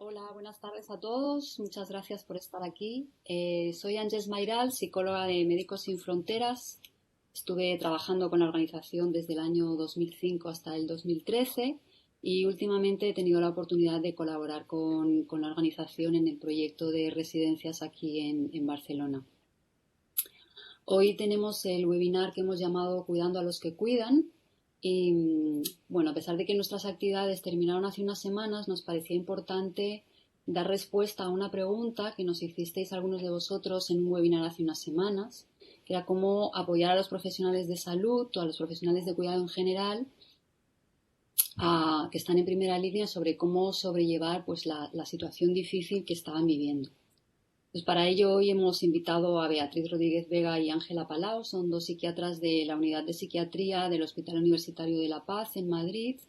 Hola, buenas tardes a todos. Muchas gracias por estar aquí. Soy Ángeles Mayral, psicóloga de Médicos Sin Fronteras. Estuve trabajando con la organización desde el año 2005 hasta el 2013 y últimamente he tenido la oportunidad de colaborar con la organización en el proyecto de residencias aquí en Barcelona. Hoy tenemos el webinar que hemos llamado Cuidando a los que cuidan. Y bueno, a pesar de que nuestras actividades terminaron hace unas semanas, nos parecía importante dar respuesta a una pregunta que nos hicisteis algunos de vosotros en un webinar hace unas semanas, que era cómo apoyar a los profesionales de salud o a los profesionales de cuidado en general que están en primera línea sobre cómo sobrellevar pues, la situación difícil que estaban viviendo. Pues para ello hoy hemos invitado a Beatriz Rodríguez Vega y Ángela Palau, son dos psiquiatras de la Unidad de Psiquiatría del Hospital Universitario de La Paz en Madrid.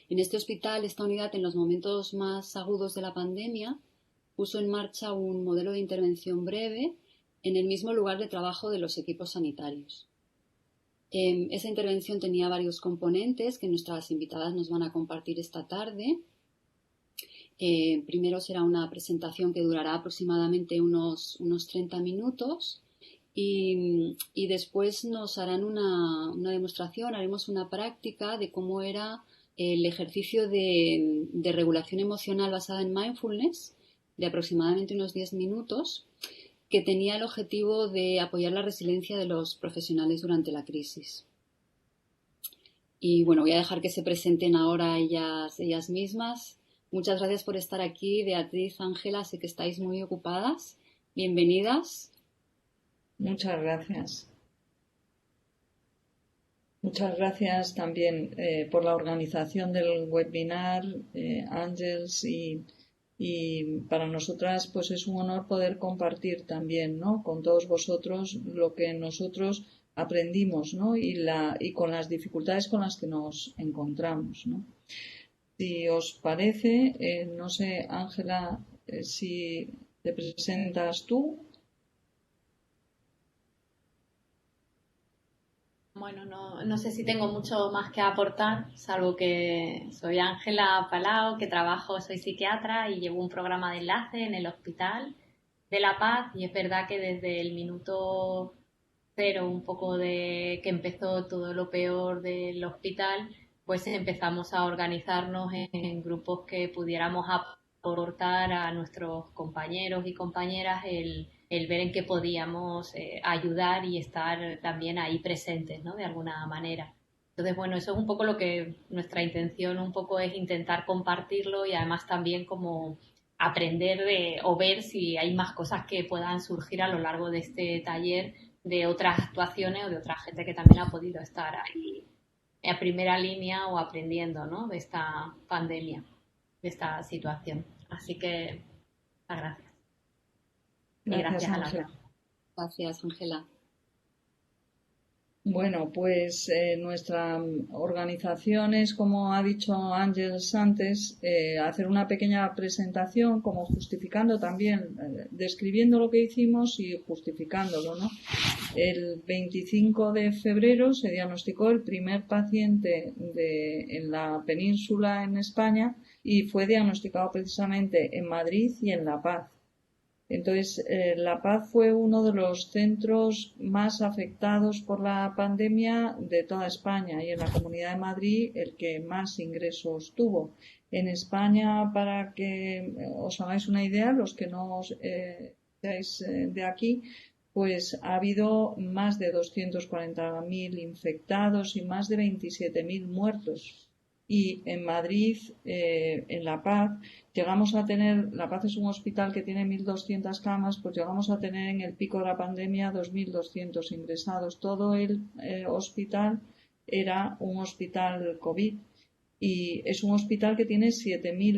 En este hospital, esta unidad en los momentos más agudos de la pandemia puso en marcha un modelo de intervención breve en el mismo lugar de trabajo de los equipos sanitarios. Esa intervención tenía varios componentes que nuestras invitadas nos van a compartir esta tarde. Primero será una presentación que durará aproximadamente unos 30 minutos y después nos harán una demostración, haremos una práctica de cómo era el ejercicio de regulación emocional basada en mindfulness de aproximadamente unos 10 minutos que tenía el objetivo de apoyar la resiliencia de los profesionales durante la crisis. Y bueno, voy a dejar que se presenten ahora ellas mismas. Muchas gracias por estar aquí, Beatriz, Ángela, sé que estáis muy ocupadas. Bienvenidas. Muchas gracias. Muchas gracias también por la organización del webinar, Ángeles, y para nosotras pues es un honor poder compartir también, ¿no?, con todos vosotros lo que nosotros aprendimos, ¿no?, y con las dificultades con las que nos encontramos, ¿no? Si os parece, no sé, Ángela, si te presentas tú. Bueno, no sé si tengo mucho más que aportar, salvo que soy Ángela Palau, que soy psiquiatra y llevo un programa de enlace en el Hospital de La Paz, y es verdad que desde el minuto cero, un poco de que empezó todo lo peor del hospital, pues empezamos a organizarnos en grupos que pudiéramos aportar a nuestros compañeros y compañeras el ver en qué podíamos ayudar y estar también ahí presentes, ¿no?, de alguna manera. Entonces, bueno, eso es un poco lo que nuestra intención un poco es intentar compartirlo y además también como aprender o ver si hay más cosas que puedan surgir a lo largo de este taller de otras actuaciones o de otra gente que también ha podido estar ahí a primera línea o aprendiendo, ¿no?, de esta pandemia, de esta situación. Así que, muchas gracias. Y gracias a las dos. Gracias, Ángela. Bueno, pues nuestra organización es, como ha dicho Ángeles antes, hacer una pequeña presentación, como justificando también, describiendo lo que hicimos y justificándolo, ¿no? El 25 de febrero se diagnosticó el primer paciente en la península en España y fue diagnosticado precisamente en Madrid y en La Paz. Entonces, La Paz fue uno de los centros más afectados por la pandemia de toda España y en la Comunidad de Madrid el que más ingresos tuvo. En España, para que os hagáis una idea, los que no seáis de aquí, pues ha habido más de 240.000 infectados y más de 27.000 muertos. Y en Madrid, en La Paz, llegamos a tener, La Paz es un hospital que tiene 1.200 camas, pues llegamos a tener en el pico de la pandemia 2.200 ingresados. Todo el hospital era un hospital COVID y es un hospital que tiene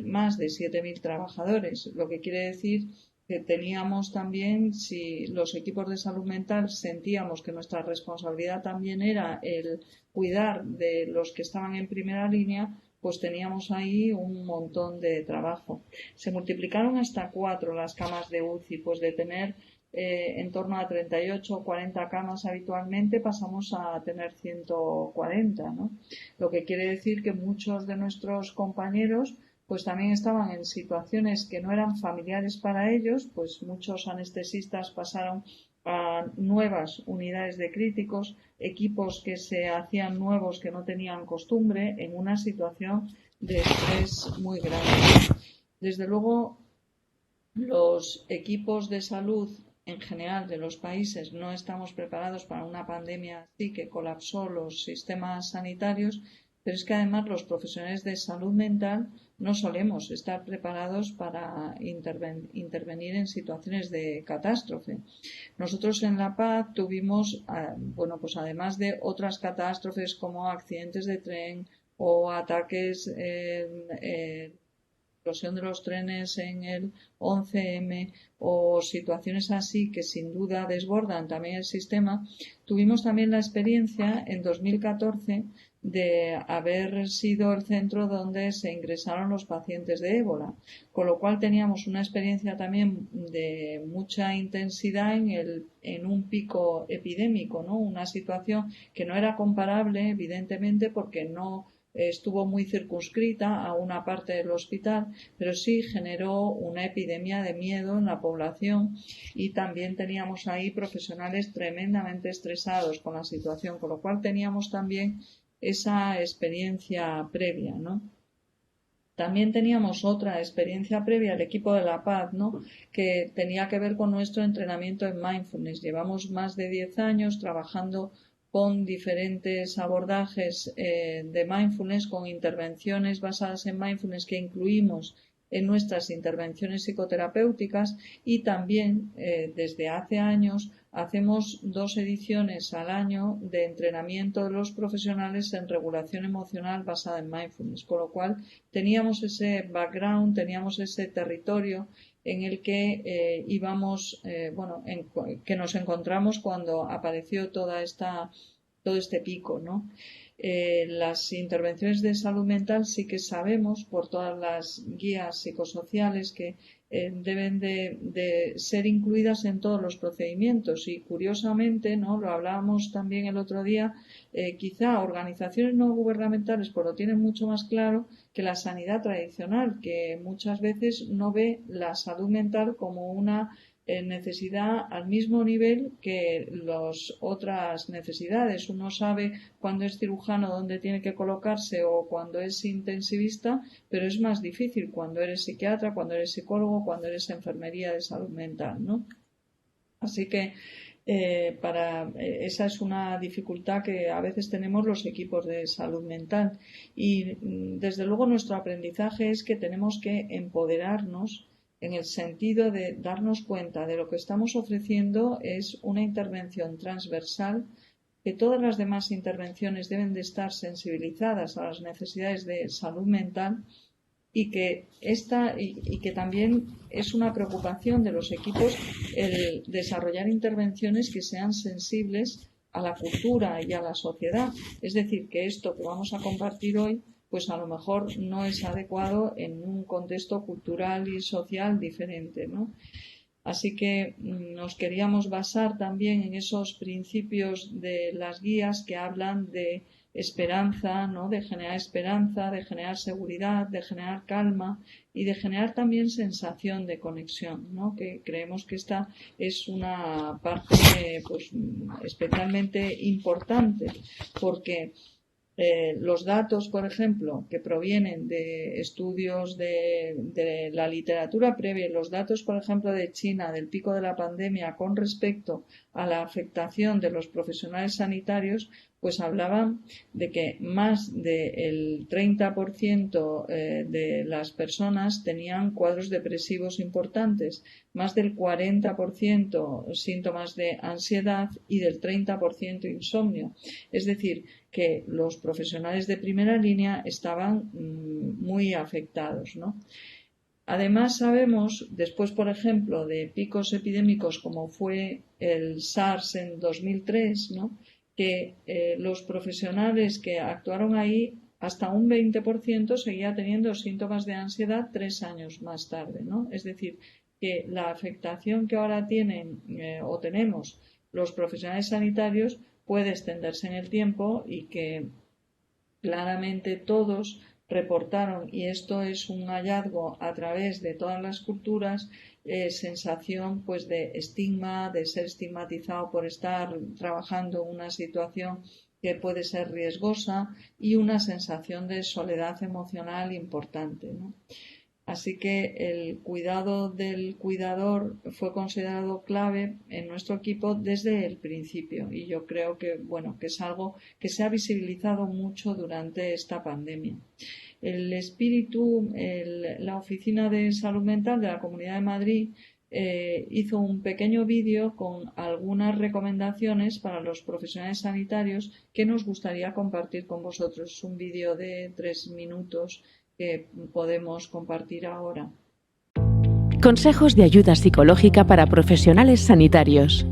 más de 7.000 trabajadores, lo que quiere decir que teníamos también, si los equipos de salud mental sentíamos que nuestra responsabilidad también era el cuidar de los que estaban en primera línea, pues teníamos ahí un montón de trabajo. Se multiplicaron hasta 4 las camas de UCI, pues de tener en torno a 38 o 40 camas habitualmente pasamos a tener 140, ¿no? Lo que quiere decir que muchos de nuestros compañeros pues también estaban en situaciones que no eran familiares para ellos, pues muchos anestesistas pasaron a nuevas unidades de críticos, equipos que se hacían nuevos que no tenían costumbre, en una situación de estrés muy grande. Desde luego, los equipos de salud en general de los países no estamos preparados para una pandemia así que colapsó los sistemas sanitarios, pero es que además los profesionales de salud mental no solemos estar preparados para intervenir en situaciones de catástrofe. Nosotros en La Paz tuvimos, bueno, pues además de otras catástrofes como accidentes de tren o ataques explosión de los trenes en el 11M o situaciones así que sin duda desbordan también el sistema, tuvimos también la experiencia en 2014 de haber sido el centro donde se ingresaron los pacientes de ébola, con lo cual teníamos una experiencia también de mucha intensidad en un pico epidémico, ¿no? Una situación que no era comparable, evidentemente, porque no estuvo muy circunscrita a una parte del hospital, pero sí generó una epidemia de miedo en la población y también teníamos ahí profesionales tremendamente estresados con la situación, con lo cual teníamos también esa experiencia previa, ¿no? También teníamos otra experiencia previa, el equipo de La Paz, ¿no? Que tenía que ver con nuestro entrenamiento en mindfulness. Llevamos más de 10 años trabajando con diferentes abordajes de mindfulness, con intervenciones basadas en mindfulness que incluimos en nuestras intervenciones psicoterapéuticas y también desde hace años hacemos 2 ediciones al año de entrenamiento de los profesionales en regulación emocional basada en mindfulness, con lo cual teníamos ese background, teníamos ese territorio en el que íbamos, que nos encontramos cuando apareció todo este pico, ¿no? Las intervenciones de salud mental sí que sabemos por todas las guías psicosociales que deben de ser incluidas en todos los procedimientos y curiosamente, ¿no? Lo hablábamos también el otro día, quizá organizaciones no gubernamentales pues lo tienen mucho más claro que la sanidad tradicional, que muchas veces no ve la salud mental como una necesidad al mismo nivel que las otras necesidades. Uno sabe cuando es cirujano dónde tiene que colocarse o cuando es intensivista, pero es más difícil cuando eres psiquiatra, cuando eres psicólogo, cuando eres enfermería de salud mental, ¿no? Así que esa es una dificultad que a veces tenemos los equipos de salud mental y desde luego nuestro aprendizaje es que tenemos que empoderarnos en el sentido de darnos cuenta de lo que estamos ofreciendo es una intervención transversal, que todas las demás intervenciones deben de estar sensibilizadas a las necesidades de salud mental y que también es una preocupación de los equipos el desarrollar intervenciones que sean sensibles a la cultura y a la sociedad. Es decir, que esto que vamos a compartir hoy pues a lo mejor no es adecuado en un contexto cultural y social diferente, ¿no? Así que nos queríamos basar también en esos principios de las guías que hablan de esperanza, ¿no? De generar seguridad, de generar calma y de generar también sensación de conexión, ¿no? Que creemos que esta es una parte pues especialmente importante porque los datos, por ejemplo, que provienen de estudios de la literatura previa, los datos, por ejemplo, de China, del pico de la pandemia con respecto a la afectación de los profesionales sanitarios, pues hablaban de que más del 30% de las personas tenían cuadros depresivos importantes, más del 40% síntomas de ansiedad y del 30% insomnio. Es decir, que los profesionales de primera línea estaban muy afectados, ¿no? Además sabemos, después por ejemplo de picos epidémicos como fue el SARS en 2003, ¿no? Que los profesionales que actuaron ahí hasta un 20% seguía teniendo síntomas de ansiedad 3 años más tarde, ¿no? Es decir, que la afectación que ahora tienen o tenemos los profesionales sanitarios puede extenderse en el tiempo y que claramente todos reportaron, y esto es un hallazgo a través de todas las culturas, sensación pues de estigma, de ser estigmatizado por estar trabajando en una situación que puede ser riesgosa, y una sensación de soledad emocional importante, ¿no? Así que el cuidado del cuidador fue considerado clave en nuestro equipo desde el principio, y yo creo que, bueno, que es algo que se ha visibilizado mucho durante esta pandemia. El espíritu, la Oficina de Salud Mental de la Comunidad de Madrid hizo un pequeño vídeo con algunas recomendaciones para los profesionales sanitarios que nos gustaría compartir con vosotros. Es un vídeo de 3 minutos que podemos compartir ahora. Consejos de ayuda psicológica para profesionales sanitarios.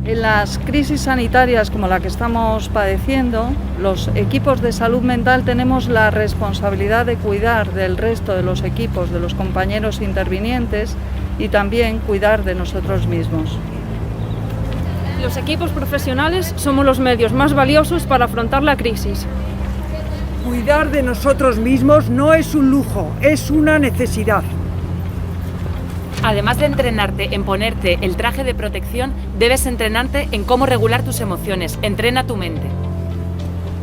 En las crisis sanitarias como la que estamos padeciendo, los equipos de salud mental tenemos la responsabilidad de cuidar del resto de los equipos, de los compañeros intervinientes, y también cuidar de nosotros mismos. Los equipos profesionales somos los medios más valiosos para afrontar la crisis. Cuidar de nosotros mismos no es un lujo, es una necesidad. Además de entrenarte en ponerte el traje de protección, debes entrenarte en cómo regular tus emociones. Entrena tu mente.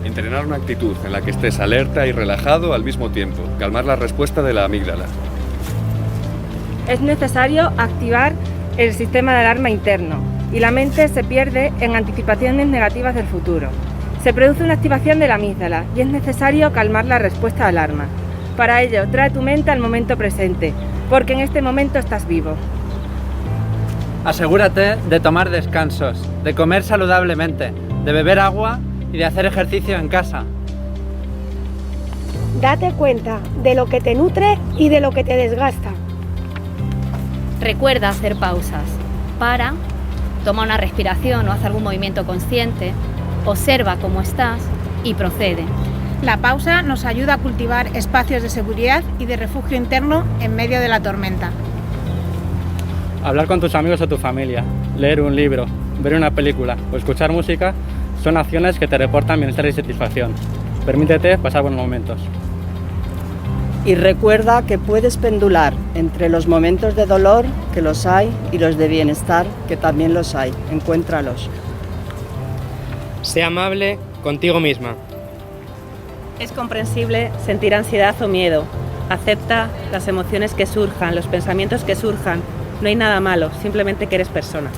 Entrenar una actitud en la que estés alerta y relajado al mismo tiempo. Calmar la respuesta de la amígdala. Es necesario activar el sistema de alarma interno y la mente se pierde en anticipaciones negativas del futuro. Se produce una activación de la amígdala y es necesario calmar la respuesta de alarma. Para ello, trae tu mente al momento presente, porque en este momento estás vivo. Asegúrate de tomar descansos, de comer saludablemente, de beber agua y de hacer ejercicio en casa. Date cuenta de lo que te nutre y de lo que te desgasta. Recuerda hacer pausas. Para, toma una respiración o haz algún movimiento consciente, observa cómo estás y procede. La pausa nos ayuda a cultivar espacios de seguridad y de refugio interno en medio de la tormenta. Hablar con tus amigos o tu familia, leer un libro, ver una película o escuchar música son acciones que te reportan bienestar y satisfacción. Permítete pasar buenos momentos. Y recuerda que puedes pendular entre los momentos de dolor, que los hay, y los de bienestar, que también los hay. Encuéntralos. Sé amable contigo misma. Es comprensible sentir ansiedad o miedo. Acepta las emociones que surjan, los pensamientos que surjan. No hay nada malo, simplemente que eres persona.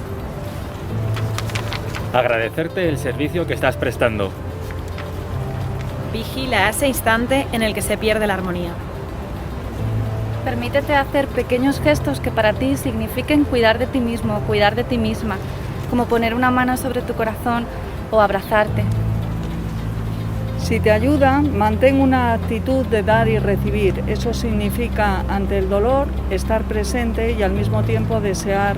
Agradecerte el servicio que estás prestando. Vigila ese instante en el que se pierde la armonía. Permítete hacer pequeños gestos que para ti signifiquen cuidar de ti mismo, cuidar de ti misma, como poner una mano sobre tu corazón o abrazarte. Si te ayuda, mantén una actitud de dar y recibir. Eso significa, ante el dolor, estar presente y al mismo tiempo desear,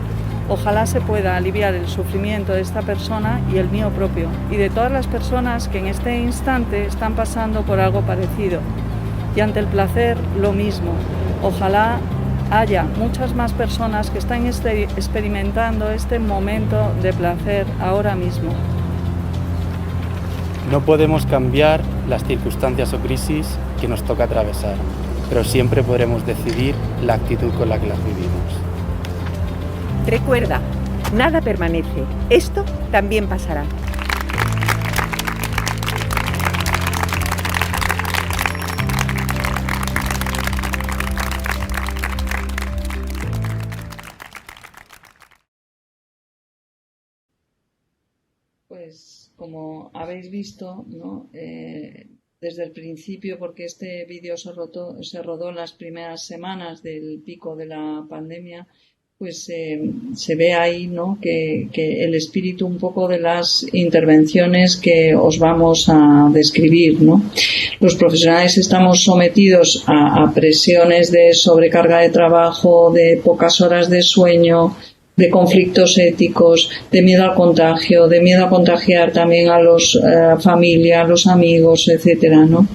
ojalá se pueda aliviar el sufrimiento de esta persona y el mío propio, y de todas las personas que en este instante están pasando por algo parecido. Y ante el placer, lo mismo. Ojalá haya muchas más personas que están experimentando este momento de placer ahora mismo. No podemos cambiar las circunstancias o crisis que nos toca atravesar, pero siempre podremos decidir la actitud con la que las vivimos. Recuerda, nada permanece. Esto también pasará. Pues como habéis visto, ¿no? Desde el principio, porque este vídeo se rodó en las primeras semanas del pico de la pandemia, pues se ve ahí, ¿no? que el espíritu un poco de las intervenciones que os vamos a describir, ¿no? Los profesionales estamos sometidos a presiones de sobrecarga de trabajo, de pocas horas de sueño, de conflictos éticos, de miedo al contagio, de miedo a contagiar también a los familia, a los amigos, etcétera, ¿no?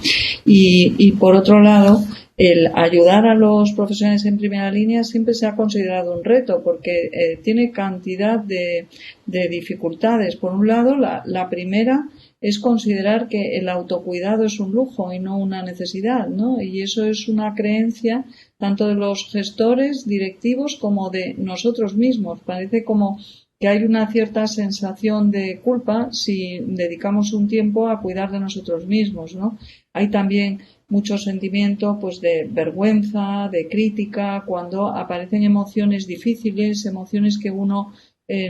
Y por otro lado, el ayudar a los profesionales en primera línea siempre se ha considerado un reto porque tiene cantidad de dificultades. Por un lado, la primera es considerar que el autocuidado es un lujo y no una necesidad, ¿no? Y eso es una creencia tanto de los gestores, directivos, como de nosotros mismos. Parece como que hay una cierta sensación de culpa si dedicamos un tiempo a cuidar de nosotros mismos, ¿no? Hay también mucho sentimiento pues de vergüenza, de crítica, cuando aparecen emociones difíciles, emociones que uno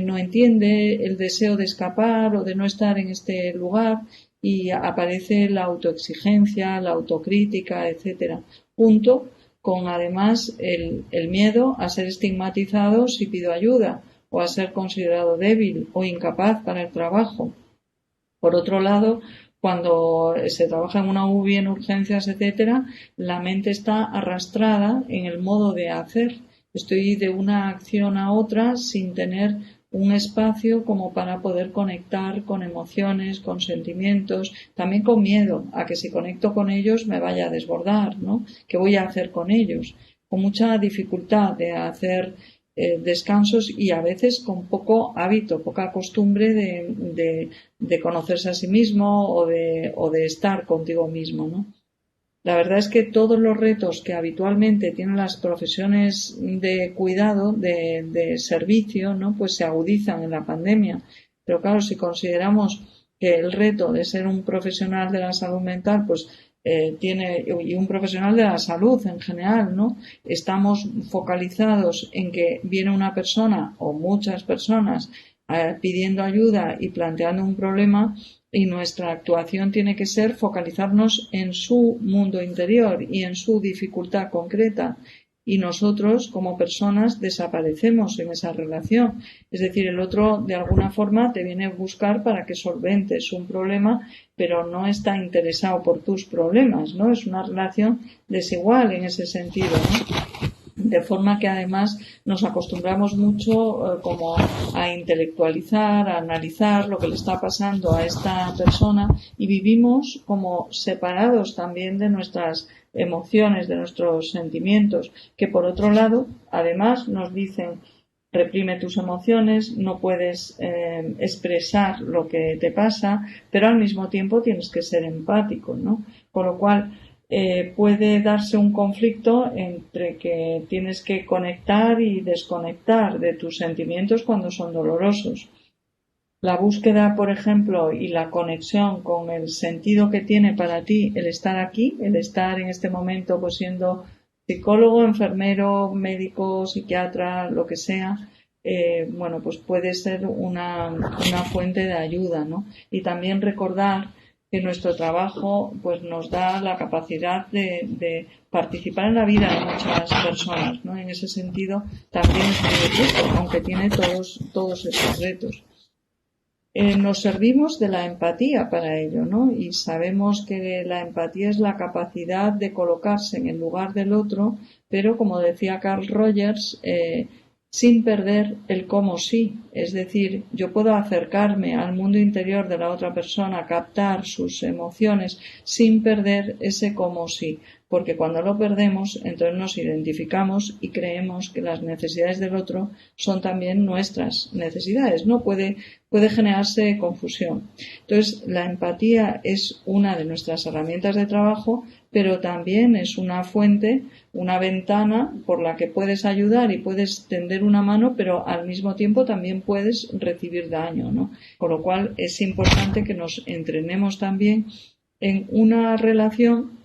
no entiende, el deseo de escapar o de no estar en este lugar, y aparece la autoexigencia, la autocrítica, etcétera, junto con además el miedo a ser estigmatizado si pido ayuda, o a ser considerado débil o incapaz para el trabajo. Por otro lado, cuando se trabaja en una UBI, en urgencias, etcétera, la mente está arrastrada en el modo de hacer. Estoy de una acción a otra sin tener un espacio como para poder conectar con emociones, con sentimientos, también con miedo a que si conecto con ellos me vaya a desbordar, ¿no? ¿Qué voy a hacer con ellos? Con mucha dificultad de hacer descansos y a veces con poco hábito, poca costumbre de conocerse a sí mismo o de estar contigo mismo, ¿no? La verdad es que todos los retos que habitualmente tienen las profesiones de cuidado, de servicio, ¿no? Pues se agudizan en la pandemia. Pero claro, si consideramos que el reto de ser un profesional de la salud mental, pues y un profesional de la salud en general, ¿no? Estamos focalizados en que viene una persona o muchas personas pidiendo ayuda y planteando un problema, y nuestra actuación tiene que ser focalizarnos en su mundo interior y en su dificultad concreta, y nosotros como personas desaparecemos en esa relación. Es decir, el otro de alguna forma te viene a buscar para que solventes un problema, pero no está interesado por tus problemas, ¿no? Es una relación desigual en ese sentido, ¿no? De forma que además nos acostumbramos mucho como a intelectualizar, a analizar lo que le está pasando a esta persona, y vivimos como separados también de nuestras emociones, de nuestros sentimientos, que por otro lado además nos dicen: reprime tus emociones, no puedes expresar lo que te pasa, pero al mismo tiempo tienes que ser empático, ¿no? Con lo cual puede darse un conflicto entre que tienes que conectar y desconectar de tus sentimientos cuando son dolorosos. La búsqueda, por ejemplo, y la conexión con el sentido que tiene para ti el estar aquí, el estar en este momento pues siendo psicólogo, enfermero, médico, psiquiatra, lo que sea, bueno, pues puede ser una fuente de ayuda, ¿no? Y también recordar que nuestro trabajo pues nos da la capacidad de participar en la vida de muchas personas, ¿no? En ese sentido también es muy rico, aunque tiene todos esos retos. Nos servimos de la empatía para ello, ¿no? Y sabemos que la empatía es la capacidad de colocarse en el lugar del otro, pero como decía Carl Rogers, sin perder el cómo sí. Es decir, yo puedo acercarme al mundo interior de la otra persona, captar sus emociones sin perder ese cómo sí, porque cuando lo perdemos, entonces nos identificamos y creemos que las necesidades del otro son también nuestras necesidades, ¿no? Puede generarse confusión. Entonces, la empatía es una de nuestras herramientas de trabajo, pero también es una fuente, una ventana por la que puedes ayudar y puedes tender una mano, pero al mismo tiempo también puedes recibir daño, ¿no? Con lo cual es importante que nos entrenemos también en una relación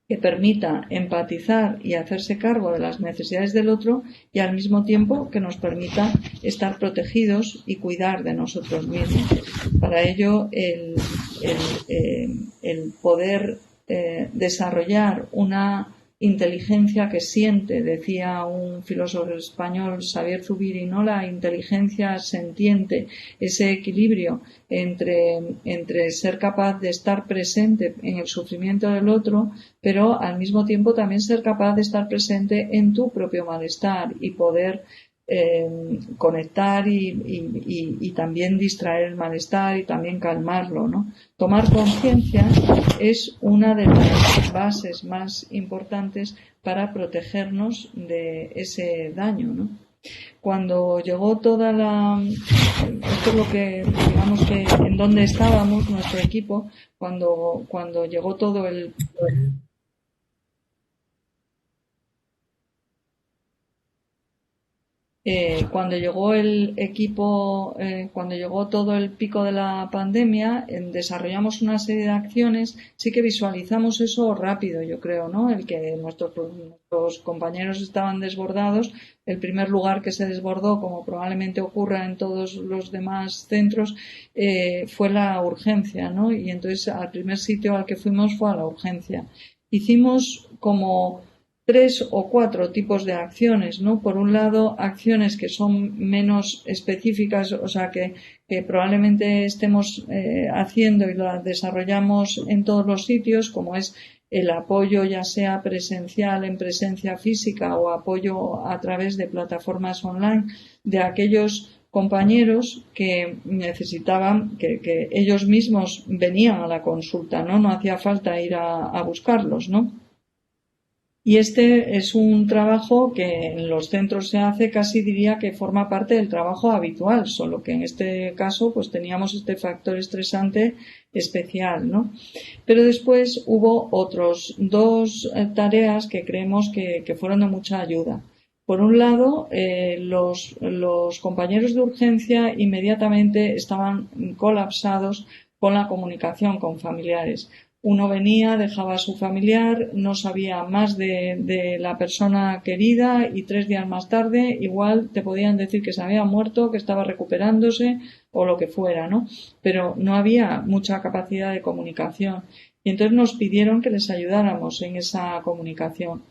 que permita empatizar y hacerse cargo de las necesidades del otro, y al mismo tiempo que nos permita estar protegidos y cuidar de nosotros mismos. Para ello, el poder desarrollar una inteligencia que siente, decía un filósofo español, Xavier Zubiri, ¿no? La inteligencia sentiente, ese equilibrio entre ser capaz de estar presente en el sufrimiento del otro, pero al mismo tiempo también ser capaz de estar presente en tu propio malestar y poder conectar y también distraer el malestar y también calmarlo, ¿no? Tomar conciencia es una de las bases más importantes para protegernos de ese daño, ¿no? Cuando llegó toda la... Esto es lo que, digamos que en donde estábamos, nuestro equipo, cuando llegó todo el... Cuando llegó el equipo, cuando llegó todo el pico de la pandemia, desarrollamos una serie de acciones. Sí que visualizamos eso rápido, yo creo, ¿no? El que nuestros compañeros estaban desbordados. El primer lugar que se desbordó, como probablemente ocurra en todos los demás centros, fue la urgencia, ¿no? Y entonces al primer sitio al que fuimos fue a la urgencia. Hicimos como 3 o 4 tipos de acciones, ¿no? Por un lado, acciones que son menos específicas, o sea, que probablemente estemos haciendo y las desarrollamos en todos los sitios, como es el apoyo ya sea presencial en presencia física o apoyo a través de plataformas online de aquellos compañeros que necesitaban, que ellos mismos venían a la consulta, ¿no? No hacía falta ir a buscarlos, ¿no? Y este es un trabajo que en los centros se hace, casi diría que forma parte del trabajo habitual, solo que en este caso pues teníamos este factor estresante especial, ¿no? Pero después hubo otros 2 tareas que creemos que fueron de mucha ayuda. Por un lado, los compañeros de urgencia inmediatamente estaban colapsados con la comunicación con familiares. Uno venía, dejaba a su familiar, no sabía más de la persona querida y 3 días más tarde igual te podían decir que se había muerto, que estaba recuperándose o lo que fuera, ¿no? Pero no había mucha capacidad de comunicación y entonces nos pidieron que les ayudáramos en esa comunicación.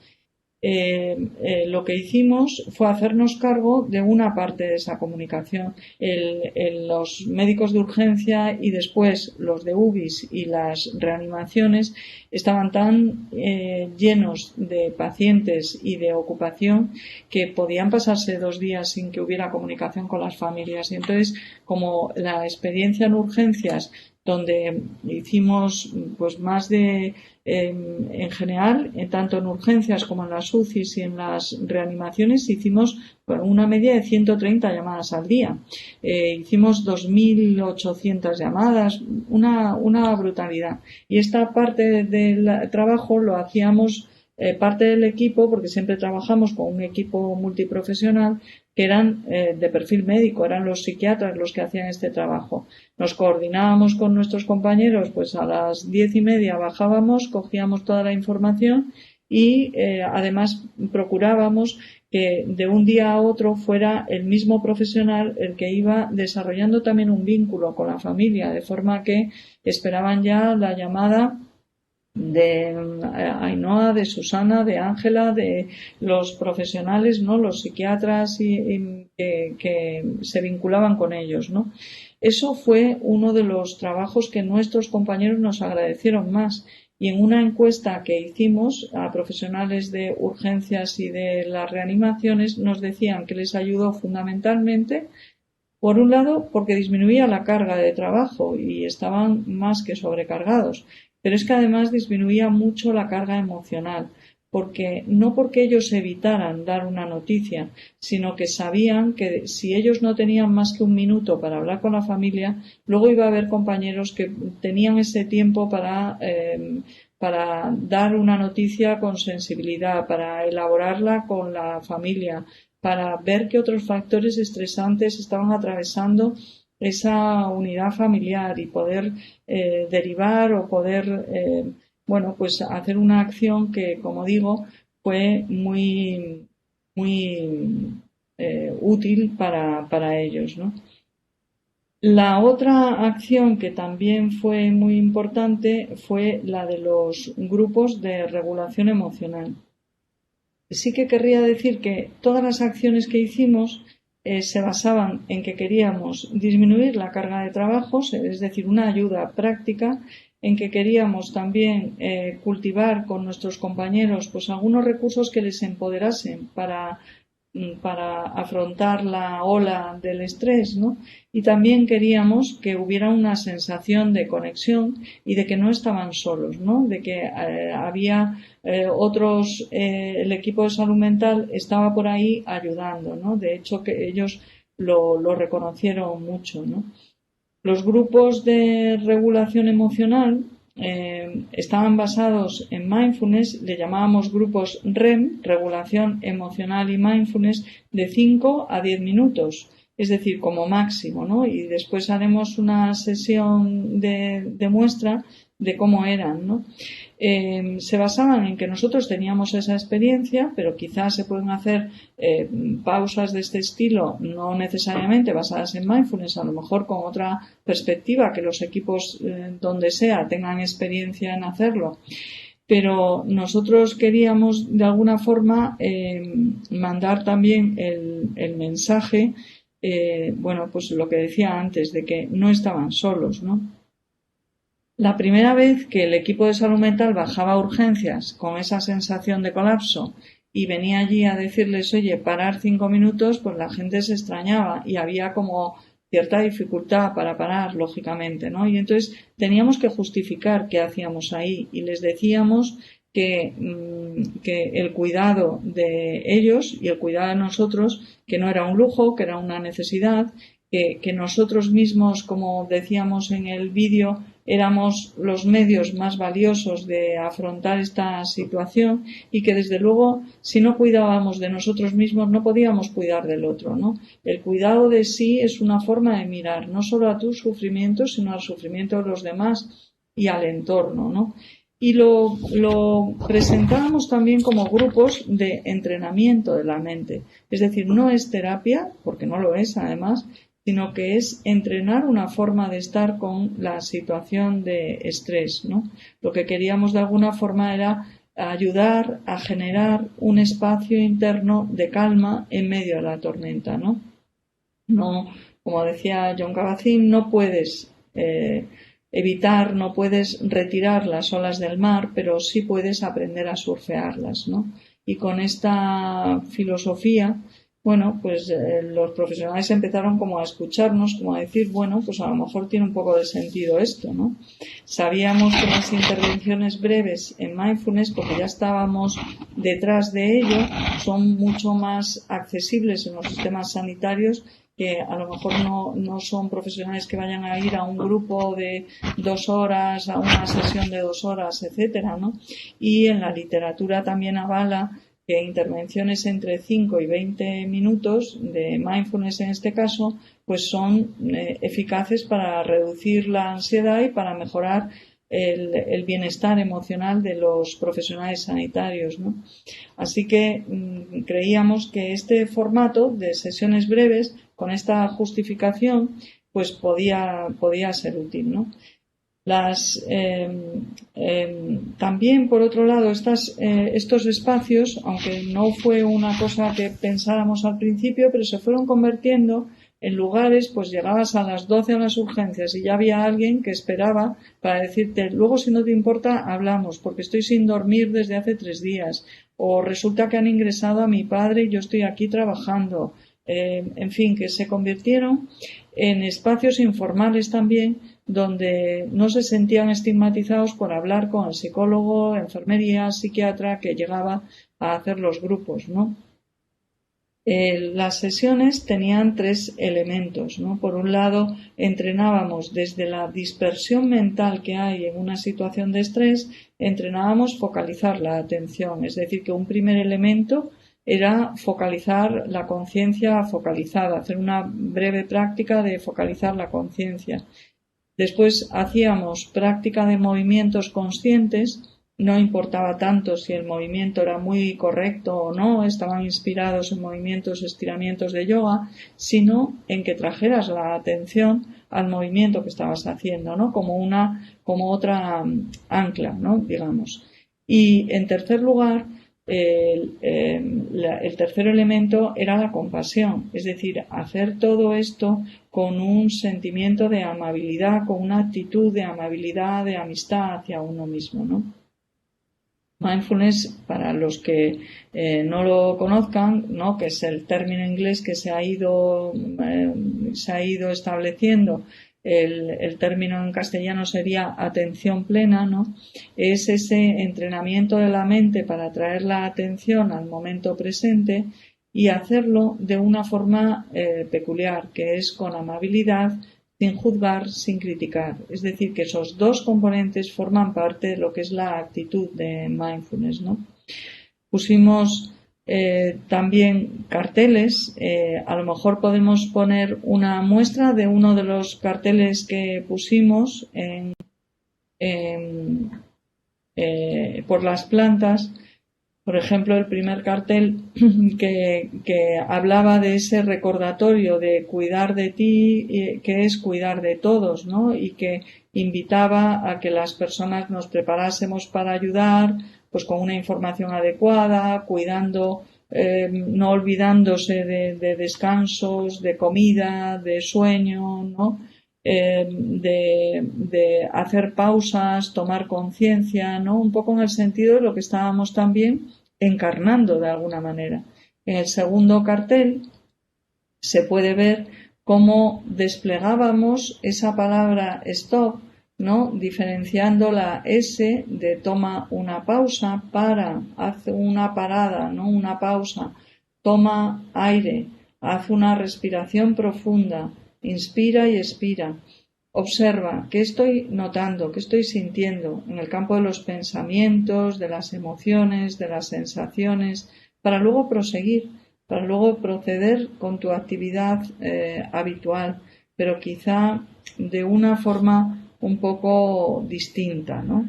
Lo que hicimos fue hacernos cargo de una parte de esa comunicación. Los médicos de urgencia y después los de UBIs y las reanimaciones estaban tan llenos de pacientes y de ocupación que podían pasarse 2 días sin que hubiera comunicación con las familias. Y entonces, como la experiencia en urgencias, donde hicimos pues más de en general, tanto en urgencias como en las UCIs y en las reanimaciones, hicimos una media de 130 llamadas al día. Hicimos 2.800 llamadas, una brutalidad. Y esta parte del trabajo lo hacíamos parte del equipo, porque siempre trabajamos con un equipo multiprofesional, que eran de perfil médico, eran los psiquiatras los que hacían este trabajo. Nos coordinábamos con nuestros compañeros, pues a las 10:30 bajábamos, cogíamos toda la información y además procurábamos que de un día a otro fuera el mismo profesional el que iba desarrollando también un vínculo con la familia, de forma que esperaban ya la llamada de Ainhoa, de Susana, de Ángela, de los profesionales, ¿no? Los psiquiatras que se vinculaban con ellos, ¿no? Eso fue uno de los trabajos que nuestros compañeros nos agradecieron más. Y en una encuesta que hicimos a profesionales de urgencias y de las reanimaciones nos decían que les ayudó fundamentalmente, por un lado, porque disminuía la carga de trabajo y estaban más que sobrecargados. Pero es que además disminuía mucho la carga emocional, no porque ellos evitaran dar una noticia, sino que sabían que si ellos no tenían más que 1 minuto para hablar con la familia, luego iba a haber compañeros que tenían ese tiempo para dar una noticia con sensibilidad, para elaborarla con la familia, para ver qué otros factores estresantes estaban atravesando esa unidad familiar y poder derivar o poder pues hacer una acción que, como digo, fue muy útil para ellos, ¿no? La otra acción que también fue muy importante fue la de los grupos de regulación emocional. Sí que querría decir que todas las acciones que hicimos se basaban en que queríamos disminuir la carga de trabajos, es decir, una ayuda práctica, en que queríamos también cultivar con nuestros compañeros pues algunos recursos que les empoderasen para para afrontar la ola del estrés, ¿no? Y también queríamos que hubiera una sensación de conexión y de que no estaban solos, ¿no? De que había otros, el equipo de salud mental estaba por ahí ayudando, ¿no? De hecho, que ellos lo reconocieron mucho, ¿no? Los grupos de regulación emocional estaban basados en mindfulness, le llamábamos grupos REM, regulación emocional y mindfulness, de 5 a 10 minutos, es decir, como máximo, ¿no? Y después haremos una sesión de muestra de cómo eran, ¿no? Se basaban en que nosotros teníamos esa experiencia, pero quizás se pueden hacer pausas de este estilo, no necesariamente basadas en mindfulness, a lo mejor con otra perspectiva, que los equipos donde sea tengan experiencia en hacerlo. Pero nosotros queríamos de alguna forma mandar también el mensaje, bueno, pues lo que decía antes, de que no estaban solos, ¿no? La primera vez que el equipo de salud mental bajaba a urgencias con esa sensación de colapso y venía allí a decirles, oye, parar 5 minutos, pues la gente se extrañaba y había como cierta dificultad para parar, lógicamente, ¿no? Y entonces teníamos que justificar qué hacíamos ahí y les decíamos que el cuidado de ellos y el cuidado de nosotros, que no era un lujo, que era una necesidad, que nosotros mismos, como decíamos en el vídeo, éramos los medios más valiosos de afrontar esta situación y que desde luego si no cuidábamos de nosotros mismos no podíamos cuidar del otro, ¿no? El cuidado de sí es una forma de mirar no solo a tus sufrimientos sino al sufrimiento de los demás y al entorno, ¿no? Y lo presentábamos también como grupos de entrenamiento de la mente, es decir, no es terapia, porque no lo es además, sino que es entrenar una forma de estar con la situación de estrés, ¿no? Lo que queríamos de alguna forma era ayudar a generar un espacio interno de calma en medio de la tormenta, ¿no? No, como decía Jon Kabat-Zinn, no puedes evitar, no puedes retirar las olas del mar, pero sí puedes aprender a surfearlas, ¿no? Y con esta filosofía, bueno, pues los profesionales empezaron como a escucharnos, como a decir, bueno, pues a lo mejor tiene un poco de sentido esto, ¿no? Sabíamos que las intervenciones breves en mindfulness, porque ya estábamos detrás de ello, son mucho más accesibles en los sistemas sanitarios, que a lo mejor no son profesionales que vayan a ir a un grupo de 2 horas, a una sesión de 2 horas, etcétera, ¿no? Y en la literatura también avala que intervenciones entre 5 y 20 minutos de mindfulness en este caso, pues son eficaces para reducir la ansiedad y para mejorar el bienestar emocional de los profesionales sanitarios, ¿no? Así que creíamos que este formato de sesiones breves, con esta justificación, pues podía ser útil, ¿no? También, por otro lado, estos espacios, aunque no fue una cosa que pensáramos al principio, pero se fueron convirtiendo en lugares, pues llegabas a las 12 a las urgencias y ya había alguien que esperaba para decirte, luego si no te importa hablamos, porque estoy sin dormir desde hace 3 días, o resulta que han ingresado a mi padre y yo estoy aquí trabajando, en fin, que se convirtieron en espacios informales también, donde no se sentían estigmatizados por hablar con el psicólogo, enfermería, psiquiatra que llegaba a hacer los grupos, ¿no? Las sesiones tenían 3 elementos, ¿no? Por un lado, entrenábamos desde la dispersión mental que hay en una situación de estrés, entrenábamos focalizar la atención, es decir, que un primer elemento era focalizar la conciencia focalizada, hacer una breve práctica de focalizar la conciencia. Después hacíamos práctica de movimientos conscientes, no importaba tanto si el movimiento era muy correcto o no, estaban inspirados en movimientos, estiramientos de yoga, sino en que trajeras la atención al movimiento que estabas haciendo, ¿no? Como otra ancla, ¿no? Digamos. Y en tercer lugar, el tercer elemento era la compasión, es decir, hacer todo esto con un sentimiento de amabilidad, con una actitud de amabilidad, de amistad hacia uno mismo, ¿no? Mindfulness, para los que no lo conozcan, ¿no?, que es el término inglés que se ha ido estableciendo, el término en castellano sería atención plena, ¿no? Es ese entrenamiento de la mente para traer la atención al momento presente y hacerlo de una forma peculiar, que es con amabilidad, sin juzgar, sin criticar. Es decir, que esos dos componentes forman parte de lo que es la actitud de mindfulness, ¿no? Pusimos también carteles. A lo mejor podemos poner una muestra de uno de los carteles que pusimos por las plantas. Por ejemplo, el primer cartel que hablaba de ese recordatorio de cuidar de ti, que es cuidar de todos, ¿no? Y que invitaba a que las personas nos preparásemos para ayudar, pues con una información adecuada, cuidando, no olvidándose de descansos, de comida, de sueño, ¿no? De hacer pausas, tomar conciencia, ¿no? Un poco en el sentido de lo que estábamos también encarnando de alguna manera. En el segundo cartel se puede ver cómo desplegábamos esa palabra stop, ¿no? Diferenciando la S de toma una pausa, para, hace una parada, ¿no? Una pausa, toma aire, hace una respiración profunda, inspira y expira. Observa qué estoy notando, qué estoy sintiendo en el campo de los pensamientos, de las emociones, de las sensaciones, para luego proseguir, para luego proceder con tu actividad habitual, pero quizá de una forma un poco distinta, ¿no?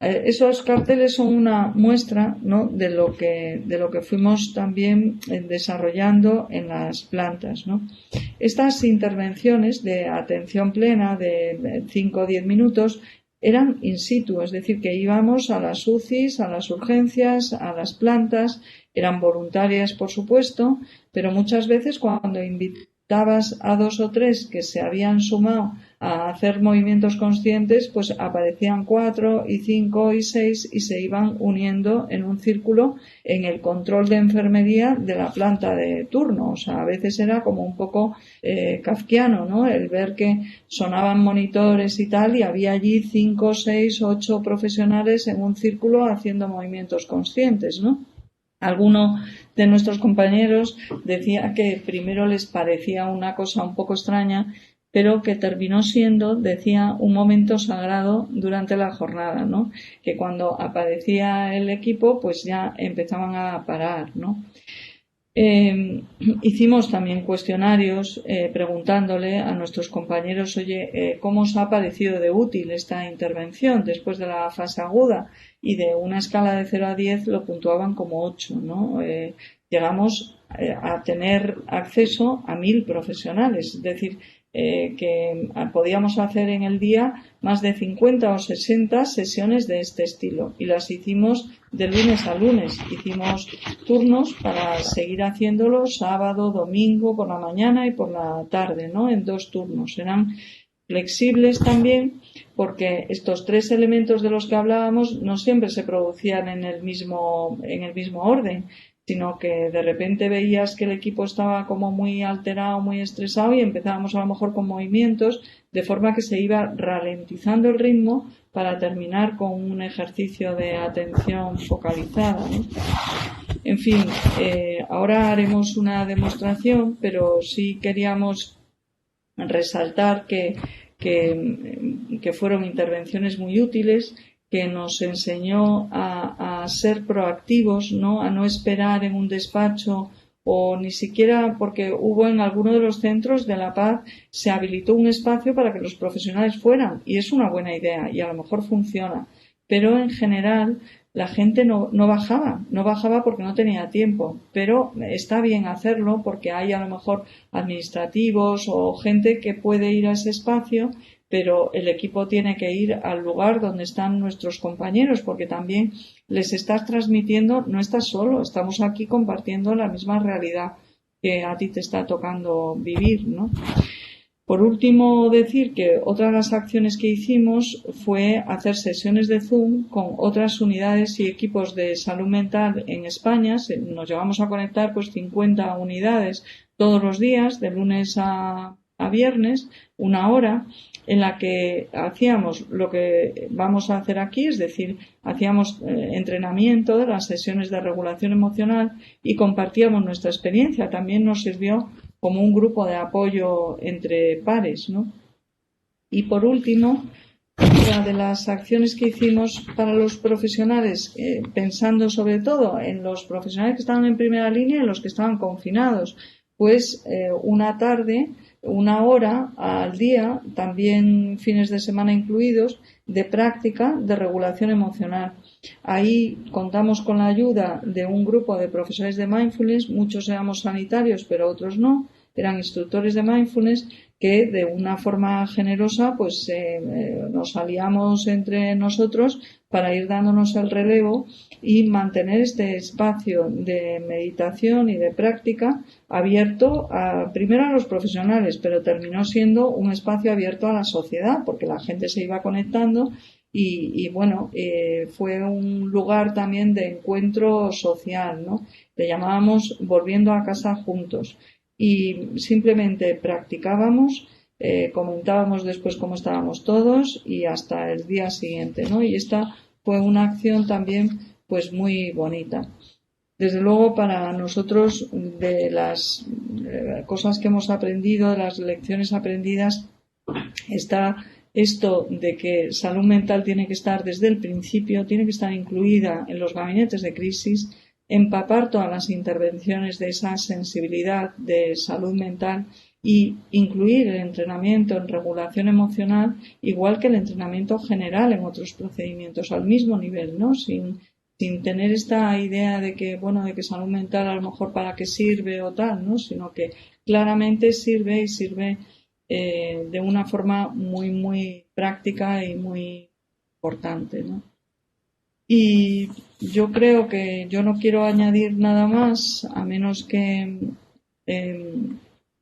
Esos carteles son una muestra, ¿no?, de lo que fuimos también desarrollando en las plantas, ¿no? Estas intervenciones de atención plena de 5 o 10 minutos eran in situ, es decir, que íbamos a las UCIs, a las urgencias, a las plantas, eran voluntarias, por supuesto, pero muchas veces cuando invitabas a 2 o 3 que se habían sumado a hacer movimientos conscientes, pues aparecían 4 y 5 y 6 y se iban uniendo en un círculo en el control de enfermería de la planta de turno. O sea, a veces era como un poco kafkiano, ¿no? El ver que sonaban monitores y tal y había allí 5, 6, 8 profesionales en un círculo haciendo movimientos conscientes, ¿no? Alguno de nuestros compañeros decía que primero les parecía una cosa un poco extraña, pero que terminó siendo, decía, un momento sagrado durante la jornada, ¿no? Que cuando aparecía el equipo, pues ya empezaban a parar, ¿no? Hicimos también cuestionarios preguntándole a nuestros compañeros, oye, ¿cómo os ha parecido de útil esta intervención después de la fase aguda? Y de una escala de 0 a 10 lo puntuaban como 8, ¿no? Llegamos a tener acceso a 1000 profesionales, es decir, que podíamos hacer en el día más de 50 o 60 sesiones de este estilo y las hicimos de lunes a lunes. Hicimos turnos para seguir haciéndolo sábado, domingo, por la mañana y por la tarde, ¿no? En 2 turnos. Eran flexibles también porque estos 3 elementos de los que hablábamos no siempre se producían en el mismo orden, sino que de repente veías que el equipo estaba como muy alterado, muy estresado y empezábamos a lo mejor con movimientos de forma que se iba ralentizando el ritmo para terminar con un ejercicio de atención focalizada, ¿no? En fin, ahora haremos una demostración, pero sí queríamos resaltar que fueron intervenciones muy útiles, que nos enseñó a ser proactivos, ¿no? A no esperar en un despacho o ni siquiera porque hubo en alguno de los centros de La Paz se habilitó un espacio para que los profesionales fueran y es una buena idea y a lo mejor funciona, pero en general la gente no bajaba porque no tenía tiempo, pero está bien hacerlo porque hay a lo mejor administrativos o gente que puede ir a ese espacio, pero el equipo tiene que ir al lugar donde están nuestros compañeros porque también les estás transmitiendo, no estás solo, estamos aquí compartiendo la misma realidad que a ti te está tocando vivir, ¿no? Por último, decir que otra de las acciones que hicimos fue hacer sesiones de Zoom con otras unidades y equipos de salud mental en España. Nos llevamos a conectar pues 50 unidades todos los días, de lunes a viernes, 1 hora, en la que hacíamos lo que vamos a hacer aquí, es decir, hacíamos entrenamiento de las sesiones de regulación emocional y compartíamos nuestra experiencia. También nos sirvió como un grupo de apoyo entre pares, ¿no? Y por último, una de las acciones que hicimos para los profesionales, pensando sobre todo en los profesionales que estaban en primera línea y en los que estaban confinados, pues una tarde, 1 hora al día, también fines de semana incluidos, de práctica de regulación emocional. Ahí contamos con la ayuda de un grupo de profesores de mindfulness, muchos éramos sanitarios, pero otros no, eran instructores de mindfulness que de una forma generosa pues nos aliamos entre nosotros para ir dándonos el relevo y mantener este espacio de meditación y de práctica abierto primero a los profesionales, pero terminó siendo un espacio abierto a la sociedad porque la gente se iba conectando y bueno, fue un lugar también de encuentro social, ¿no? Le llamábamos volviendo a casa juntos y simplemente practicábamos, comentábamos después cómo estábamos todos y hasta el día siguiente, ¿no? Y esta fue una acción también pues muy bonita. Desde luego para nosotros de las cosas que hemos aprendido, de las lecciones aprendidas, está esto de que salud mental tiene que estar desde el principio, tiene que estar incluida en los gabinetes de crisis, empapar todas las intervenciones de esa sensibilidad de salud mental y incluir el entrenamiento en regulación emocional igual que el entrenamiento general en otros procedimientos al mismo nivel, ¿no? Sin tener esta idea de que, bueno, de que salud mental a lo mejor para qué sirve o tal, ¿no? Sino que claramente sirve y sirve de una forma muy, muy práctica y muy importante, ¿no? Y yo creo que yo no quiero añadir nada más, a menos que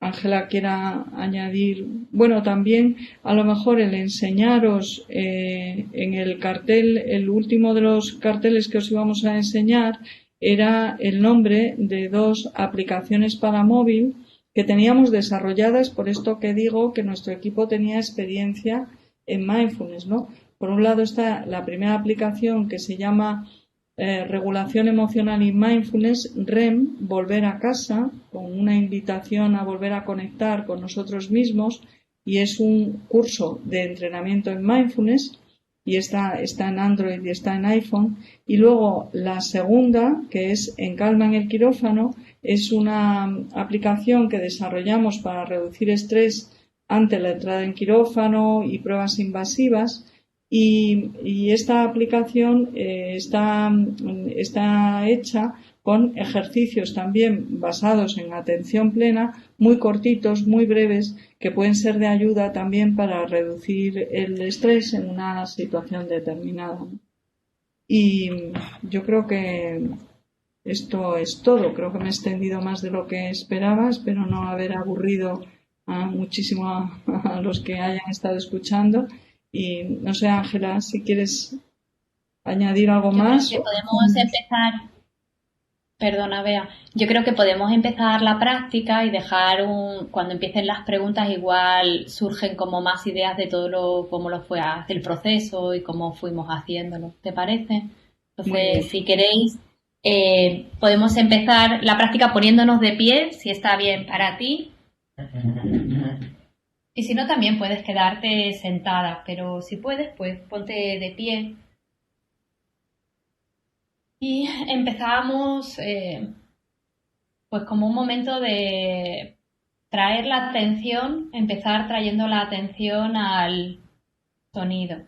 Ángela quiera añadir, bueno, también a lo mejor el enseñaros en el cartel, el último de los carteles que os íbamos a enseñar era el nombre de 2 aplicaciones para móvil que teníamos desarrolladas, por esto que digo que nuestro equipo tenía experiencia en mindfulness, ¿no? Por un lado está la primera aplicación que se llama Regulación Emocional y Mindfulness, REM, Volver a Casa, con una invitación a volver a conectar con nosotros mismos, y es un curso de entrenamiento en mindfulness y está en Android y está en iPhone. Y luego la segunda, que es En Calma en el Quirófano, es una aplicación que desarrollamos para reducir estrés ante la entrada en quirófano y pruebas invasivas. Y esta aplicación está hecha con ejercicios también basados en atención plena, muy cortitos, muy breves, que pueden ser de ayuda también para reducir el estrés en una situación determinada. Y yo creo que esto es todo. Creo que me he extendido más de lo que esperaba. Espero no haber aburrido muchísimo a los que hayan estado escuchando. Y no sé, Ángela, si quieres añadir algo más. Creo que podemos empezar, perdona, Bea, yo creo que podemos empezar la práctica y dejar cuando empiecen las preguntas igual surgen como más ideas de todo cómo lo fue el proceso y cómo fuimos haciéndolo. ¿Te parece? Entonces, si queréis, podemos empezar la práctica poniéndonos de pie, si está bien para ti. Y si no, también puedes quedarte sentada, pero si puedes, pues ponte de pie. Y empezamos pues como un momento de traer la atención, empezar trayendo la atención al sonido.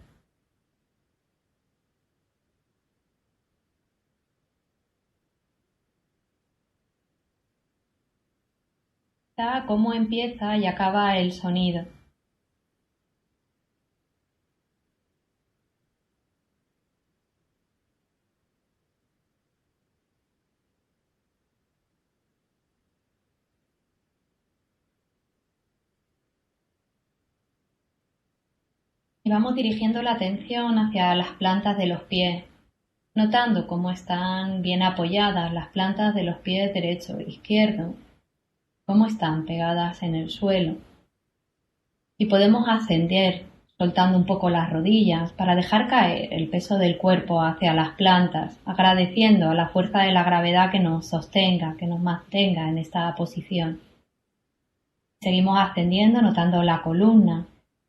Cómo empieza y acaba el sonido. Y vamos dirigiendo la atención hacia las plantas de los pies, notando cómo están bien apoyadas las plantas de los pies derecho e izquierdo, cómo están pegadas en el suelo. Y podemos ascender, soltando un poco las rodillas para dejar caer el peso del cuerpo hacia las plantas, agradeciendo a la fuerza de la gravedad que nos sostenga, que nos mantenga en esta posición. Seguimos ascendiendo, notando la columna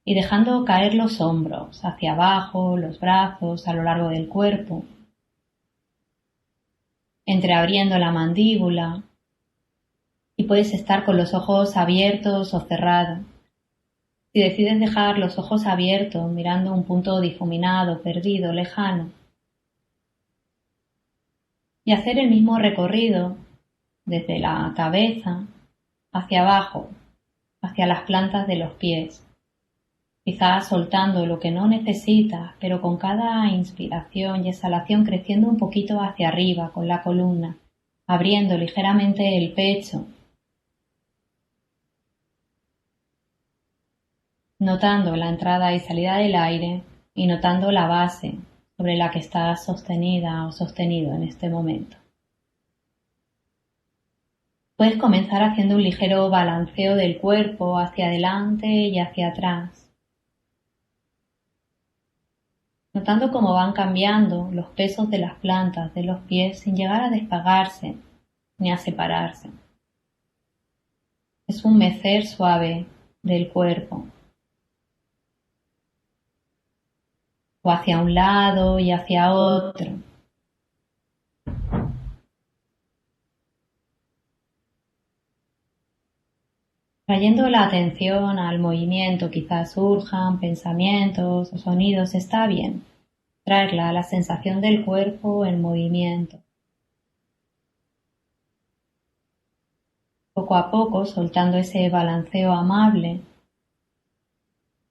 y dejando caer los hombros hacia abajo, los brazos a lo largo del cuerpo, entreabriendo la mandíbula, y puedes estar con los ojos abiertos o cerrados. Si decides dejar los ojos abiertos, mirando un punto difuminado, perdido, lejano, y hacer el mismo recorrido desde la cabeza hacia abajo, hacia las plantas de los pies, quizás soltando lo que no necesitas, pero con cada inspiración y exhalación creciendo un poquito hacia arriba con la columna, abriendo ligeramente el pecho, notando la entrada y salida del aire y notando la base sobre la que estás sostenida o sostenido en este momento. Puedes comenzar haciendo un ligero balanceo del cuerpo hacia adelante y hacia atrás, notando cómo van cambiando los pesos de las plantas de los pies sin llegar a despegarse ni a separarse. Es un mecer suave del cuerpo, o hacia un lado y hacia otro. Trayendo la atención al movimiento, quizás surjan pensamientos o sonidos, está bien. Traerla a la sensación del cuerpo en movimiento. Poco a poco, soltando ese balanceo amable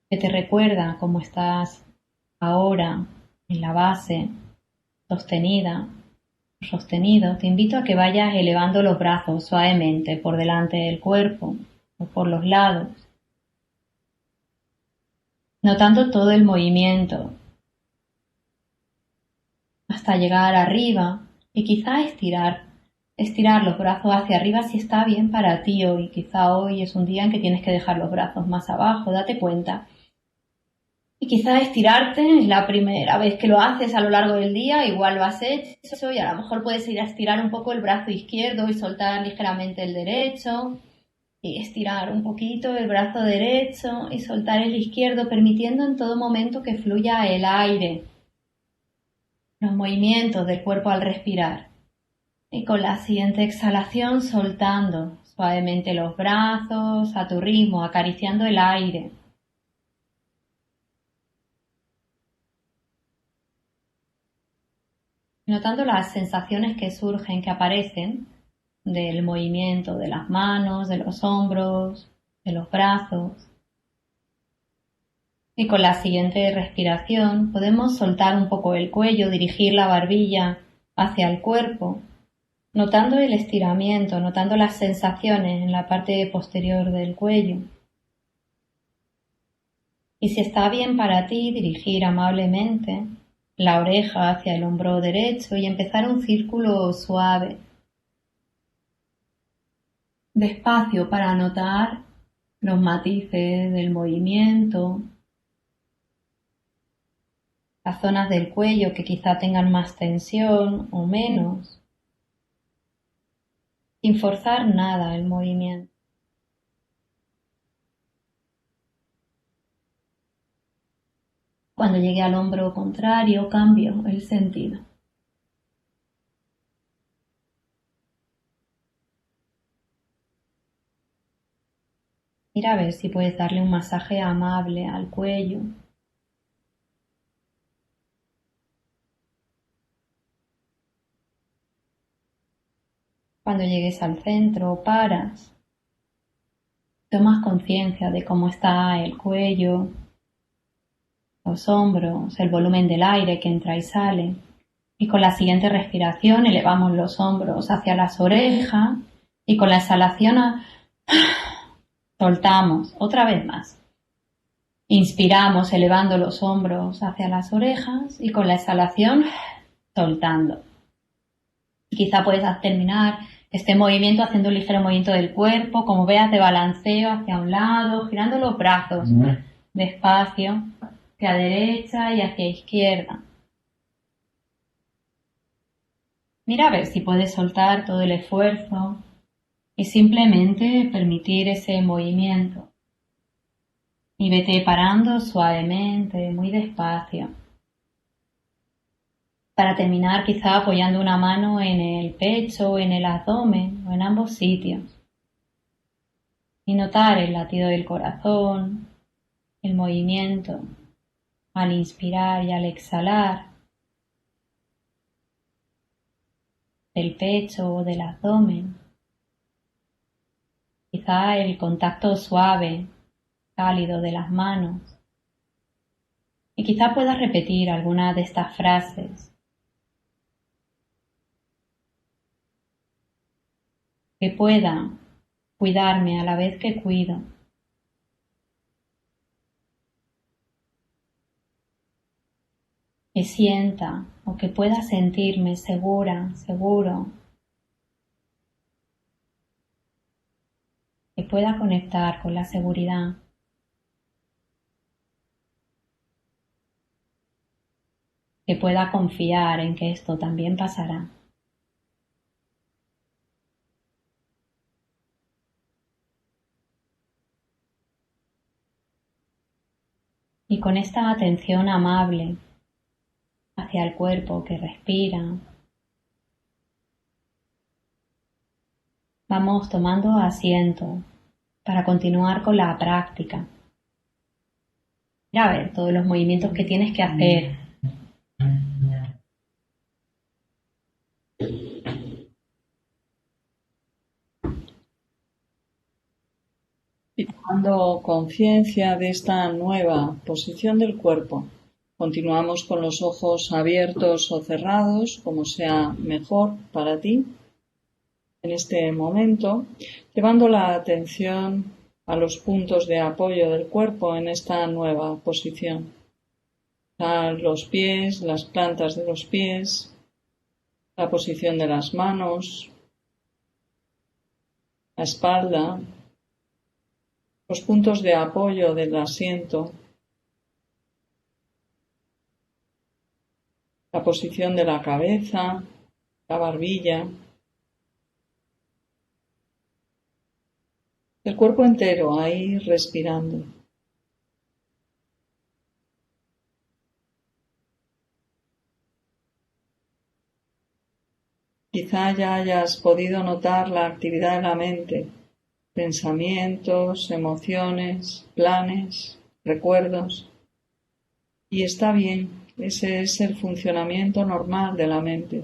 que te recuerda cómo estás ahora en la base, sostenida o sostenido, te invito a que vayas elevando los brazos suavemente por delante del cuerpo o por los lados, notando todo el movimiento hasta llegar arriba y quizá estirar los brazos hacia arriba si está bien para ti hoy. Quizá hoy es un día en que tienes que dejar los brazos más abajo, date cuenta. Y quizá estirarte es la primera vez que lo haces a lo largo del día, igual lo has hecho y a lo mejor puedes ir a estirar un poco el brazo izquierdo y soltar ligeramente el derecho, y estirar un poquito el brazo derecho y soltar el izquierdo, permitiendo en todo momento que fluya el aire, los movimientos del cuerpo al respirar. Y con la siguiente exhalación soltando suavemente los brazos a tu ritmo, acariciando el aire. Notando las sensaciones que surgen, que aparecen del movimiento de las manos, de los hombros, de los brazos. Y con la siguiente respiración podemos soltar un poco el cuello, dirigir la barbilla hacia el cuerpo, notando el estiramiento, notando las sensaciones en la parte posterior del cuello. Y si está bien para ti, dirigir amablemente la oreja hacia el hombro derecho y empezar un círculo suave, despacio, para notar los matices del movimiento, las zonas del cuello que quizá tengan más tensión o menos, sin forzar nada el movimiento. Cuando llegue al hombro contrario, cambio el sentido. Mira a ver si puedes darle un masaje amable al cuello. Cuando llegues al centro, paras. Tomas conciencia de cómo está el cuello, los hombros, el volumen del aire que entra y sale. Y con la siguiente respiración elevamos los hombros hacia las orejas y con la exhalación soltamos otra vez más. Inspiramos elevando los hombros hacia las orejas y con la exhalación soltando. Quizá puedes terminar este movimiento haciendo un ligero movimiento del cuerpo, como veas, de balanceo hacia un lado, girando los brazos despacio hacia derecha y hacia izquierda. Mira a ver si puedes soltar todo el esfuerzo y simplemente permitir ese movimiento. Y vete parando suavemente, muy despacio. Para terminar, quizá apoyando una mano en el pecho o en el abdomen o en ambos sitios. Y notar el latido del corazón, el movimiento al inspirar y al exhalar del pecho o del abdomen. Quizá el contacto suave, cálido de las manos. Y quizá puedas repetir alguna de estas frases. Que pueda cuidarme a la vez que cuido. Que sienta o que pueda sentirme segura, seguro. Que pueda conectar con la seguridad. Que pueda confiar en que esto también pasará. Y con esta atención amable hacia el cuerpo que respira, vamos tomando asiento para continuar con la práctica. Mira a ver todos los movimientos que tienes que hacer. Y tomando conciencia de esta nueva posición del cuerpo, continuamos con los ojos abiertos o cerrados, como sea mejor para ti. En este momento, llevando la atención a los puntos de apoyo del cuerpo en esta nueva posición. A los pies, las plantas de los pies, la posición de las manos, la espalda, los puntos de apoyo del asiento, la posición de la cabeza, la barbilla, el cuerpo entero ahí respirando. Quizá ya hayas podido notar la actividad de la mente, pensamientos, emociones, planes, recuerdos. Y está bien, ese es el funcionamiento normal de la mente.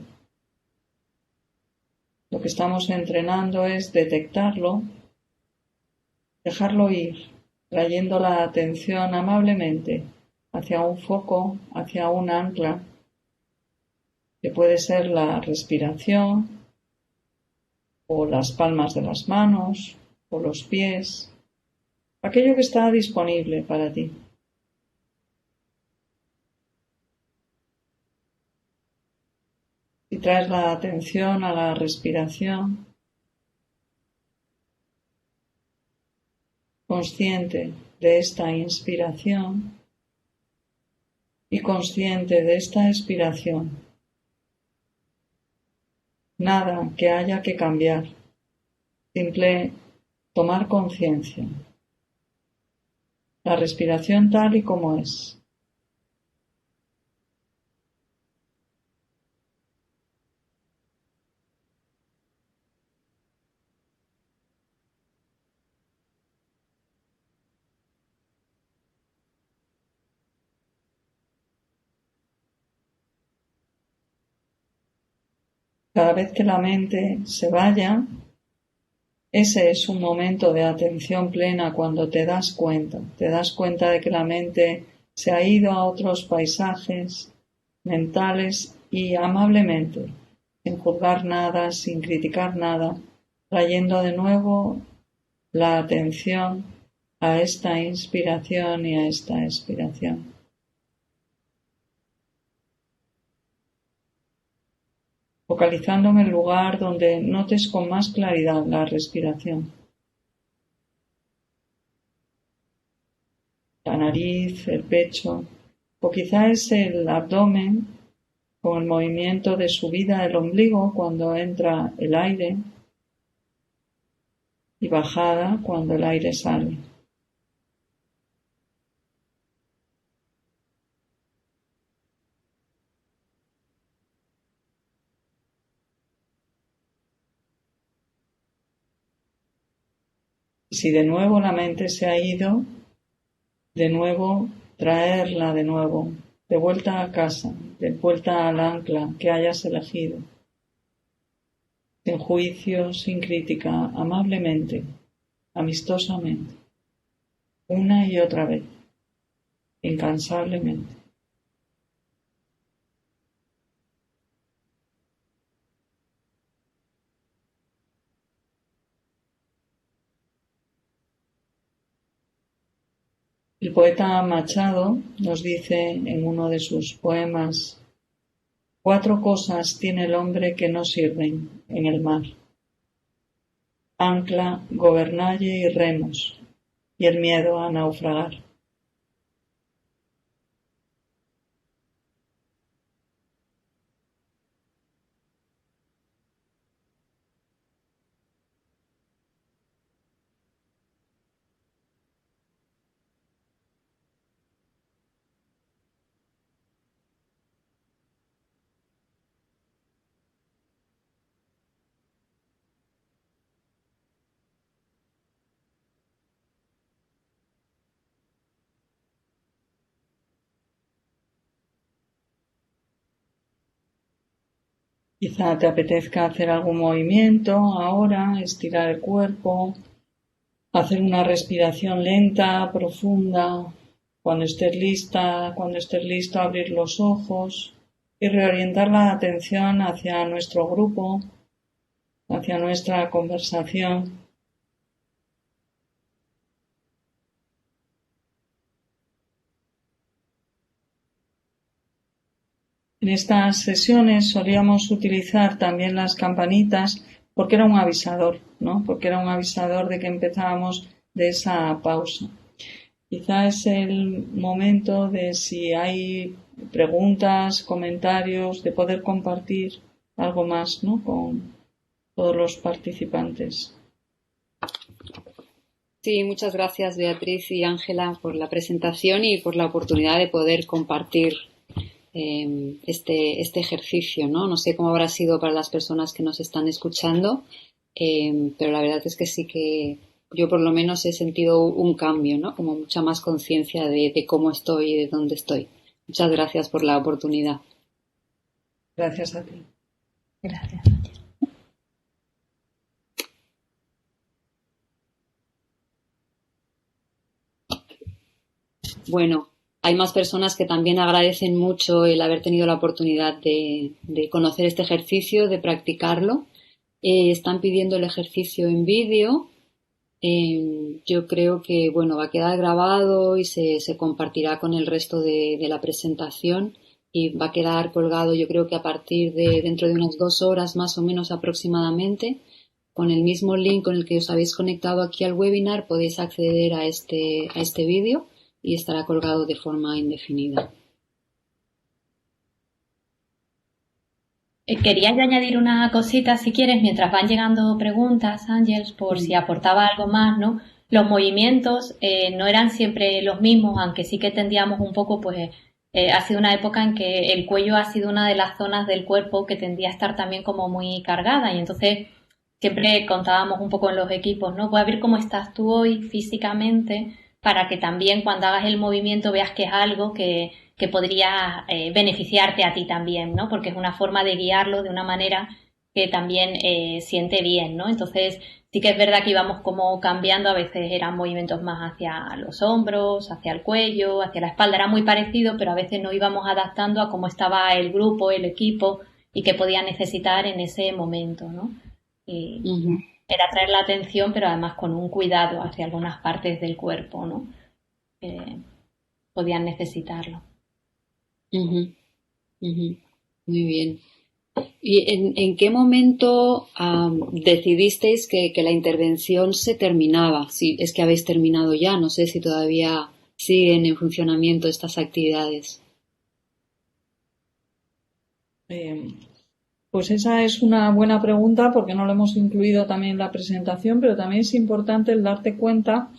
Lo que estamos entrenando es detectarlo, dejarlo ir, trayendo la atención amablemente hacia un foco, hacia un ancla, que puede ser la respiración, o las palmas de las manos, o los pies, aquello que está disponible para ti. Si traes la atención a la respiración, consciente de esta inspiración y consciente de esta expiración, nada que haya que cambiar, simple tomar conciencia. La respiración tal y como es. Cada vez que la mente se vaya, ese es un momento de atención plena cuando te das cuenta de que la mente se ha ido a otros paisajes mentales y amablemente, sin juzgar nada, sin criticar nada, trayendo de nuevo la atención a esta inspiración y a esta expiración. Focalizando en el lugar donde notes con más claridad la respiración. La nariz, el pecho, o quizá es el abdomen con el movimiento de subida del ombligo cuando entra el aire y bajada cuando el aire sale. Si de nuevo la mente se ha ido, de nuevo traerla de nuevo, de vuelta a casa, de vuelta al ancla que hayas elegido. Sin juicio, sin crítica, amablemente, amistosamente, una y otra vez, incansablemente. El poeta Machado nos dice en uno de sus poemas: 4 cosas tiene el hombre que no sirven en el mar: ancla, gobernalle y remos, y el miedo a naufragar. Quizá te apetezca hacer algún movimiento ahora, estirar el cuerpo, hacer una respiración lenta, profunda. Cuando estés lista, cuando estés listo, abrir los ojos y reorientar la atención hacia nuestro grupo, hacia nuestra conversación. En estas sesiones solíamos utilizar también las campanitas porque era un avisador, ¿no? Porque era un avisador de que empezábamos de esa pausa. Quizá es el momento de, si hay preguntas, comentarios, de poder compartir algo más, ¿no?, con todos los participantes. Sí, muchas gracias Beatriz y Ángela por la presentación y por la oportunidad de poder compartir este ejercicio, ¿no? No sé cómo habrá sido para las personas que nos están escuchando, pero la verdad es que sí que yo por lo menos he sentido un cambio, ¿no? Como mucha más conciencia de cómo estoy y de dónde estoy. Muchas gracias por la oportunidad. Gracias a ti. Gracias. Bueno, hay más personas que también agradecen mucho el haber tenido la oportunidad de conocer este ejercicio, de practicarlo. Están pidiendo el ejercicio en vídeo. Yo creo que bueno, va a quedar grabado y se compartirá con el resto de la presentación y va a quedar colgado, yo creo que a partir de dentro de unas 2 horas más o menos aproximadamente. Con el mismo link con el que os habéis conectado aquí al webinar podéis acceder a este vídeo y estará colgado de forma indefinida. Quería yo añadir una cosita, si quieres, mientras van llegando preguntas, Ángeles, por si aportaba algo más, ¿no? Los movimientos no eran siempre los mismos, aunque sí que tendíamos un poco, pues ha sido una época en que el cuello ha sido una de las zonas del cuerpo que tendía a estar también como muy cargada, y entonces siempre contábamos un poco en los equipos, ¿no? Voy a ver cómo estás tú hoy físicamente, para que también cuando hagas el movimiento veas que es algo que podría beneficiarte a ti también, ¿no? Porque es una forma de guiarlo de una manera que también siente bien, ¿no? Entonces sí que es verdad que íbamos como cambiando, a veces eran movimientos más hacia los hombros, hacia el cuello, hacia la espalda, era muy parecido, pero a veces nos íbamos adaptando a cómo estaba el grupo, el equipo y qué podía necesitar en ese momento, ¿no? Y era atraer la atención, pero además con un cuidado hacia algunas partes del cuerpo, ¿no? Que podían necesitarlo. Muy bien. ¿Y en qué momento decidisteis que la intervención se terminaba? Si es que habéis terminado ya, no sé si todavía siguen en funcionamiento estas actividades. Pues esa es una buena pregunta porque no lo hemos incluido también en la presentación, pero también es importante el darte cuenta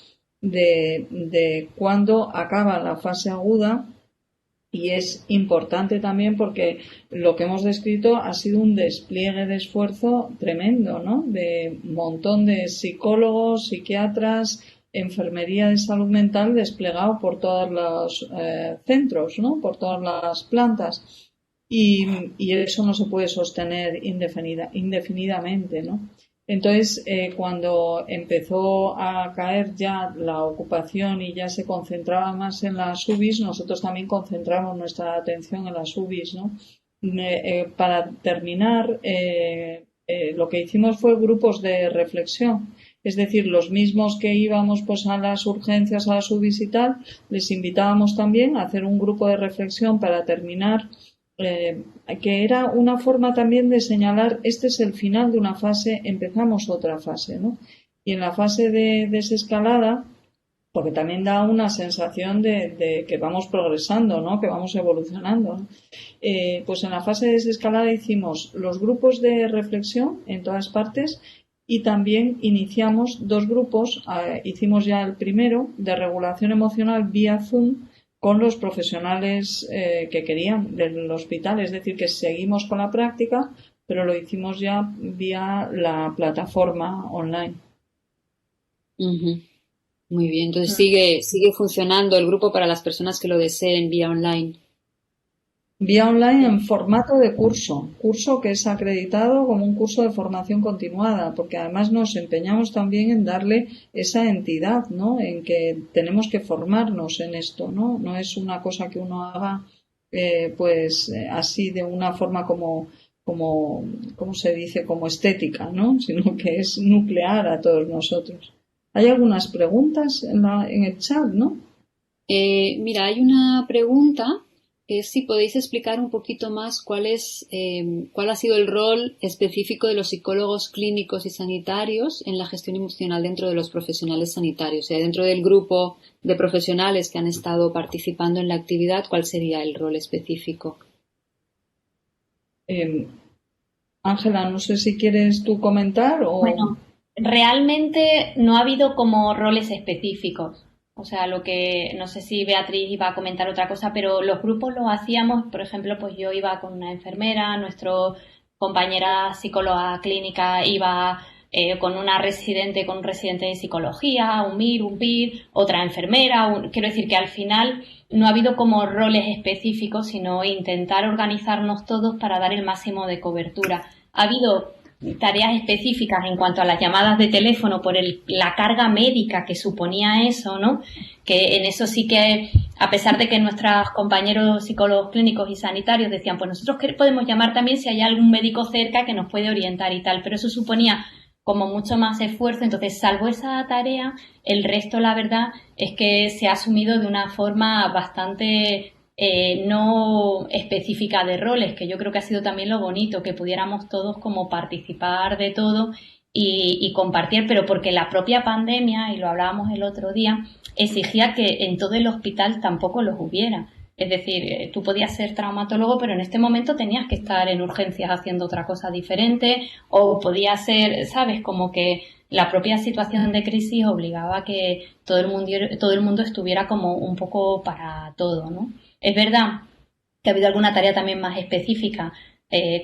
de cuándo acaba la fase aguda. Y es importante también porque lo que hemos descrito ha sido un despliegue de esfuerzo tremendo, ¿no? De un montón de psicólogos, psiquiatras, enfermería de salud mental desplegado por todos los centros, ¿no? Por todas las plantas. Y eso no se puede sostener indefinidamente, ¿no? Entonces, cuando empezó a caer ya la ocupación y ya se concentraba más en las UBIs, nosotros también concentramos nuestra atención en las UBIs, ¿no? Para terminar, lo que hicimos fue grupos de reflexión, es decir, los mismos que íbamos pues a las urgencias, a las UBIs y tal, les invitábamos también a hacer un grupo de reflexión para terminar. Que era una forma también de señalar, este es el final de una fase, empezamos otra fase, ¿no? Y en la fase de desescalada, porque también da una sensación de que vamos progresando, ¿no? Que vamos evolucionando, ¿no? Pues en la fase de desescalada hicimos los grupos de reflexión en todas partes y también iniciamos 2 grupos, hicimos ya el primero de regulación emocional vía Zoom, con los profesionales que querían del hospital, es decir, que seguimos con la práctica, pero lo hicimos ya vía la plataforma online. Muy bien, entonces sigue funcionando el grupo para las personas que lo deseen vía online. Vía online en formato de curso que es acreditado como un curso de formación continuada, porque además nos empeñamos también en darle esa entidad, ¿no? En que tenemos que formarnos en esto, ¿no? No es una cosa que uno haga así de una forma como ¿cómo se dice? Como estética, ¿no? Sino que es nuclear a todos nosotros. Hay algunas preguntas en el chat, ¿no? Mira, hay una pregunta. Si podéis explicar un poquito más cuál ha sido el rol específico de los psicólogos clínicos y sanitarios en la gestión emocional dentro de los profesionales sanitarios, o sea, dentro del grupo de profesionales que han estado participando en la actividad, ¿cuál sería el rol específico? Ángela, no sé si quieres tú comentar o... Bueno, realmente no ha habido como roles específicos. O sea, lo que, no sé si Beatriz iba a comentar otra cosa, pero los grupos los hacíamos, por ejemplo, pues yo iba con una enfermera, nuestra compañera psicóloga clínica iba con un residente de psicología, un MIR, un PIR, otra enfermera, quiero decir que al final no ha habido como roles específicos, sino intentar organizarnos todos para dar el máximo de cobertura. Ha habido tareas específicas en cuanto a las llamadas de teléfono por la carga médica que suponía eso, ¿no? Que en eso sí que, a pesar de que nuestros compañeros psicólogos clínicos y sanitarios decían, pues nosotros podemos llamar también si hay algún médico cerca que nos puede orientar y tal, pero eso suponía como mucho más esfuerzo. Entonces, salvo esa tarea, el resto, la verdad, es que se ha asumido de una forma bastante no específica de roles, que yo creo que ha sido también lo bonito, que pudiéramos todos como participar de todo y compartir, pero porque la propia pandemia, y lo hablábamos el otro día, exigía que en todo el hospital tampoco los hubiera. Es decir, tú podías ser traumatólogo, pero en este momento tenías que estar en urgencias haciendo otra cosa diferente, o podías ser, ¿sabes? Como que la propia situación de crisis obligaba a que todo el mundo estuviera como un poco para todo, ¿no? Es verdad que ha habido alguna tarea también más específica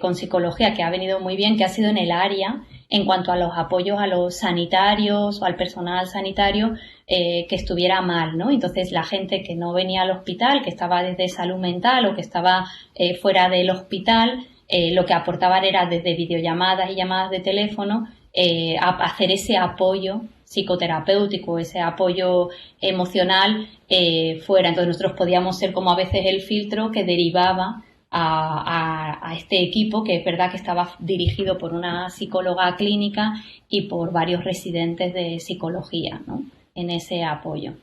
con psicología que ha venido muy bien, que ha sido en el área en cuanto a los apoyos a los sanitarios o al personal sanitario que estuviera mal, ¿no? Entonces la gente que no venía al hospital, que estaba desde salud mental o que estaba fuera del hospital, lo que aportaban era desde videollamadas y llamadas de teléfono a hacer ese apoyo psicoterapéutico, ese apoyo emocional fuera. Entonces nosotros podíamos ser como a veces el filtro que derivaba a este equipo, que es verdad que estaba dirigido por una psicóloga clínica y por varios residentes de psicología, ¿no? En ese apoyo.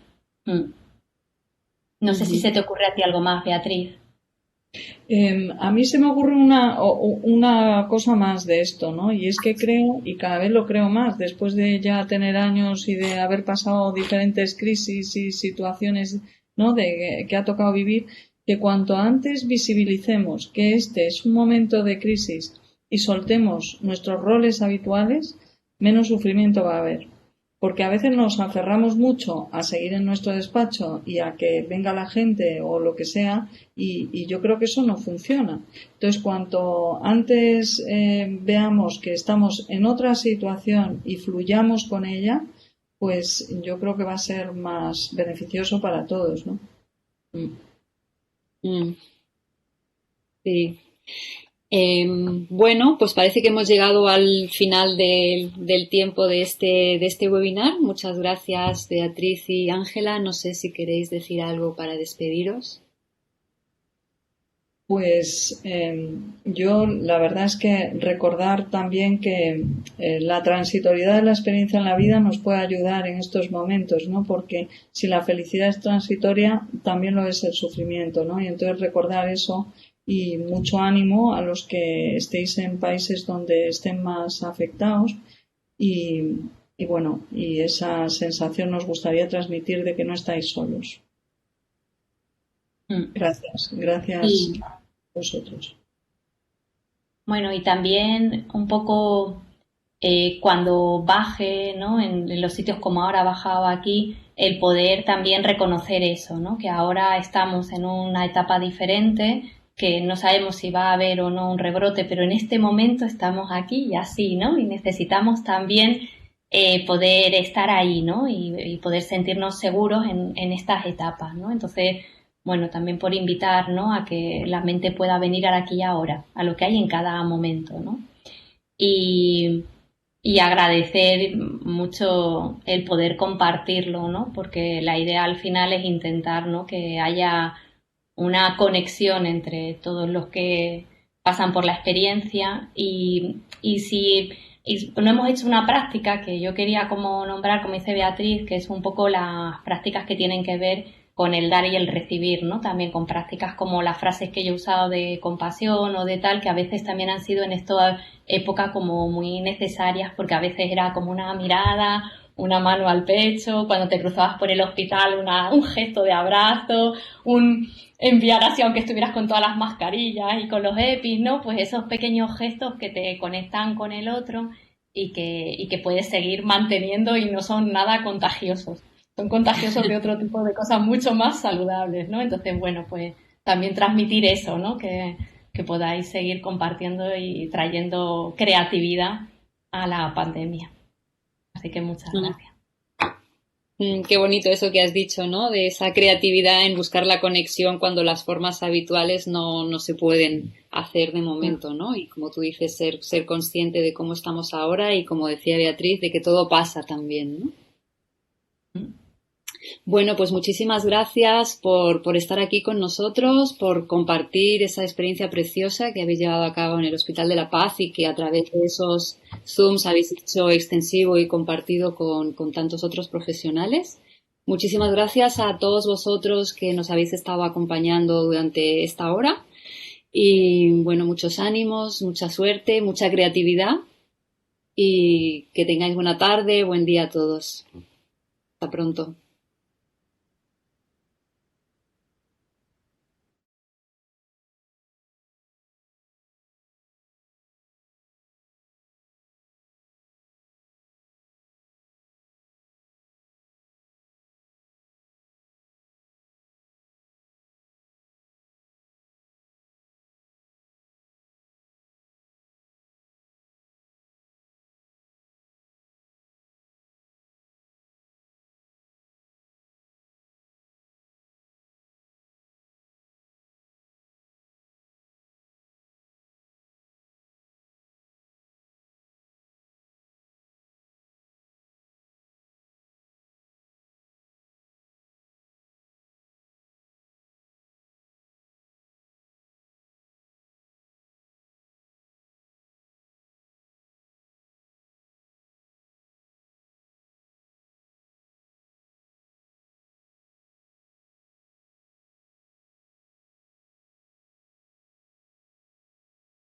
No sé si se te ocurre a ti algo más, Beatriz. A mí se me ocurre una cosa más de esto, ¿no? Y es que creo, y cada vez lo creo más, después de ya tener años y de haber pasado diferentes crisis y situaciones, ¿no?, que ha tocado vivir, que cuanto antes visibilicemos que este es un momento de crisis y soltemos nuestros roles habituales, menos sufrimiento va a haber. Porque a veces nos aferramos mucho a seguir en nuestro despacho y a que venga la gente o lo que sea, y yo creo que eso no funciona. Entonces, cuanto antes veamos que estamos en otra situación y fluyamos con ella, pues yo creo que va a ser más beneficioso para todos, ¿no? Sí. Bueno, pues parece que hemos llegado al final del tiempo de este webinar. Muchas gracias, Beatriz y Ángela. No sé si queréis decir algo para despediros. Pues yo la verdad es que recordar también que la transitoriedad de la experiencia en la vida nos puede ayudar en estos momentos, ¿no? Porque si la felicidad es transitoria, también lo es el sufrimiento, ¿no? Y entonces recordar eso. Y mucho ánimo a los que estéis en países donde estén más afectados y bueno, y esa sensación nos gustaría transmitir de que no estáis solos. Gracias a vosotros. Bueno, y también un poco cuando baje, ¿no?, en los sitios como ahora ha bajado aquí, el poder también reconocer eso, ¿no?, que ahora estamos en una etapa diferente, que no sabemos si va a haber o no un rebrote, pero en este momento estamos aquí y así, ¿no? Y necesitamos también poder estar ahí, ¿no? Y poder sentirnos seguros en estas etapas, ¿no? Entonces, bueno, también por invitar, ¿no?, a que la mente pueda venir al aquí y ahora, a lo que hay en cada momento, ¿no? Y agradecer mucho el poder compartirlo, ¿no? Porque la idea al final es intentar, ¿no?, que haya una conexión entre todos los que pasan por la experiencia y no hemos hecho una práctica que yo quería como nombrar, como dice Beatriz, que es un poco las prácticas que tienen que ver con el dar y el recibir, ¿no? También con prácticas como las frases que yo he usado de compasión o de tal, que a veces también han sido en esta época como muy necesarias, porque a veces era como una mirada, una mano al pecho, cuando te cruzabas por el hospital un gesto de abrazo, un enviar así aunque estuvieras con todas las mascarillas y con los EPIs, ¿no? Pues esos pequeños gestos que te conectan con el otro y que puedes seguir manteniendo y no son nada contagiosos. Son contagiosos de otro tipo de cosas mucho más saludables, ¿no? Entonces, bueno, pues también transmitir eso, ¿no? Que podáis seguir compartiendo y trayendo creatividad a la pandemia. Así que muchas gracias. Qué bonito eso que has dicho, ¿no? De esa creatividad en buscar la conexión cuando las formas habituales no se pueden hacer de momento, ¿no? Y como tú dices, ser consciente de cómo estamos ahora y, como decía Beatriz, de que todo pasa también, ¿no? Bueno, pues muchísimas gracias por estar aquí con nosotros, por compartir esa experiencia preciosa que habéis llevado a cabo en el Hospital de la Paz y que a través de esos Zooms habéis hecho extensivo y compartido con tantos otros profesionales. Muchísimas gracias a todos vosotros que nos habéis estado acompañando durante esta hora y, bueno, muchos ánimos, mucha suerte, mucha creatividad y que tengáis buena tarde, buen día a todos. Hasta pronto.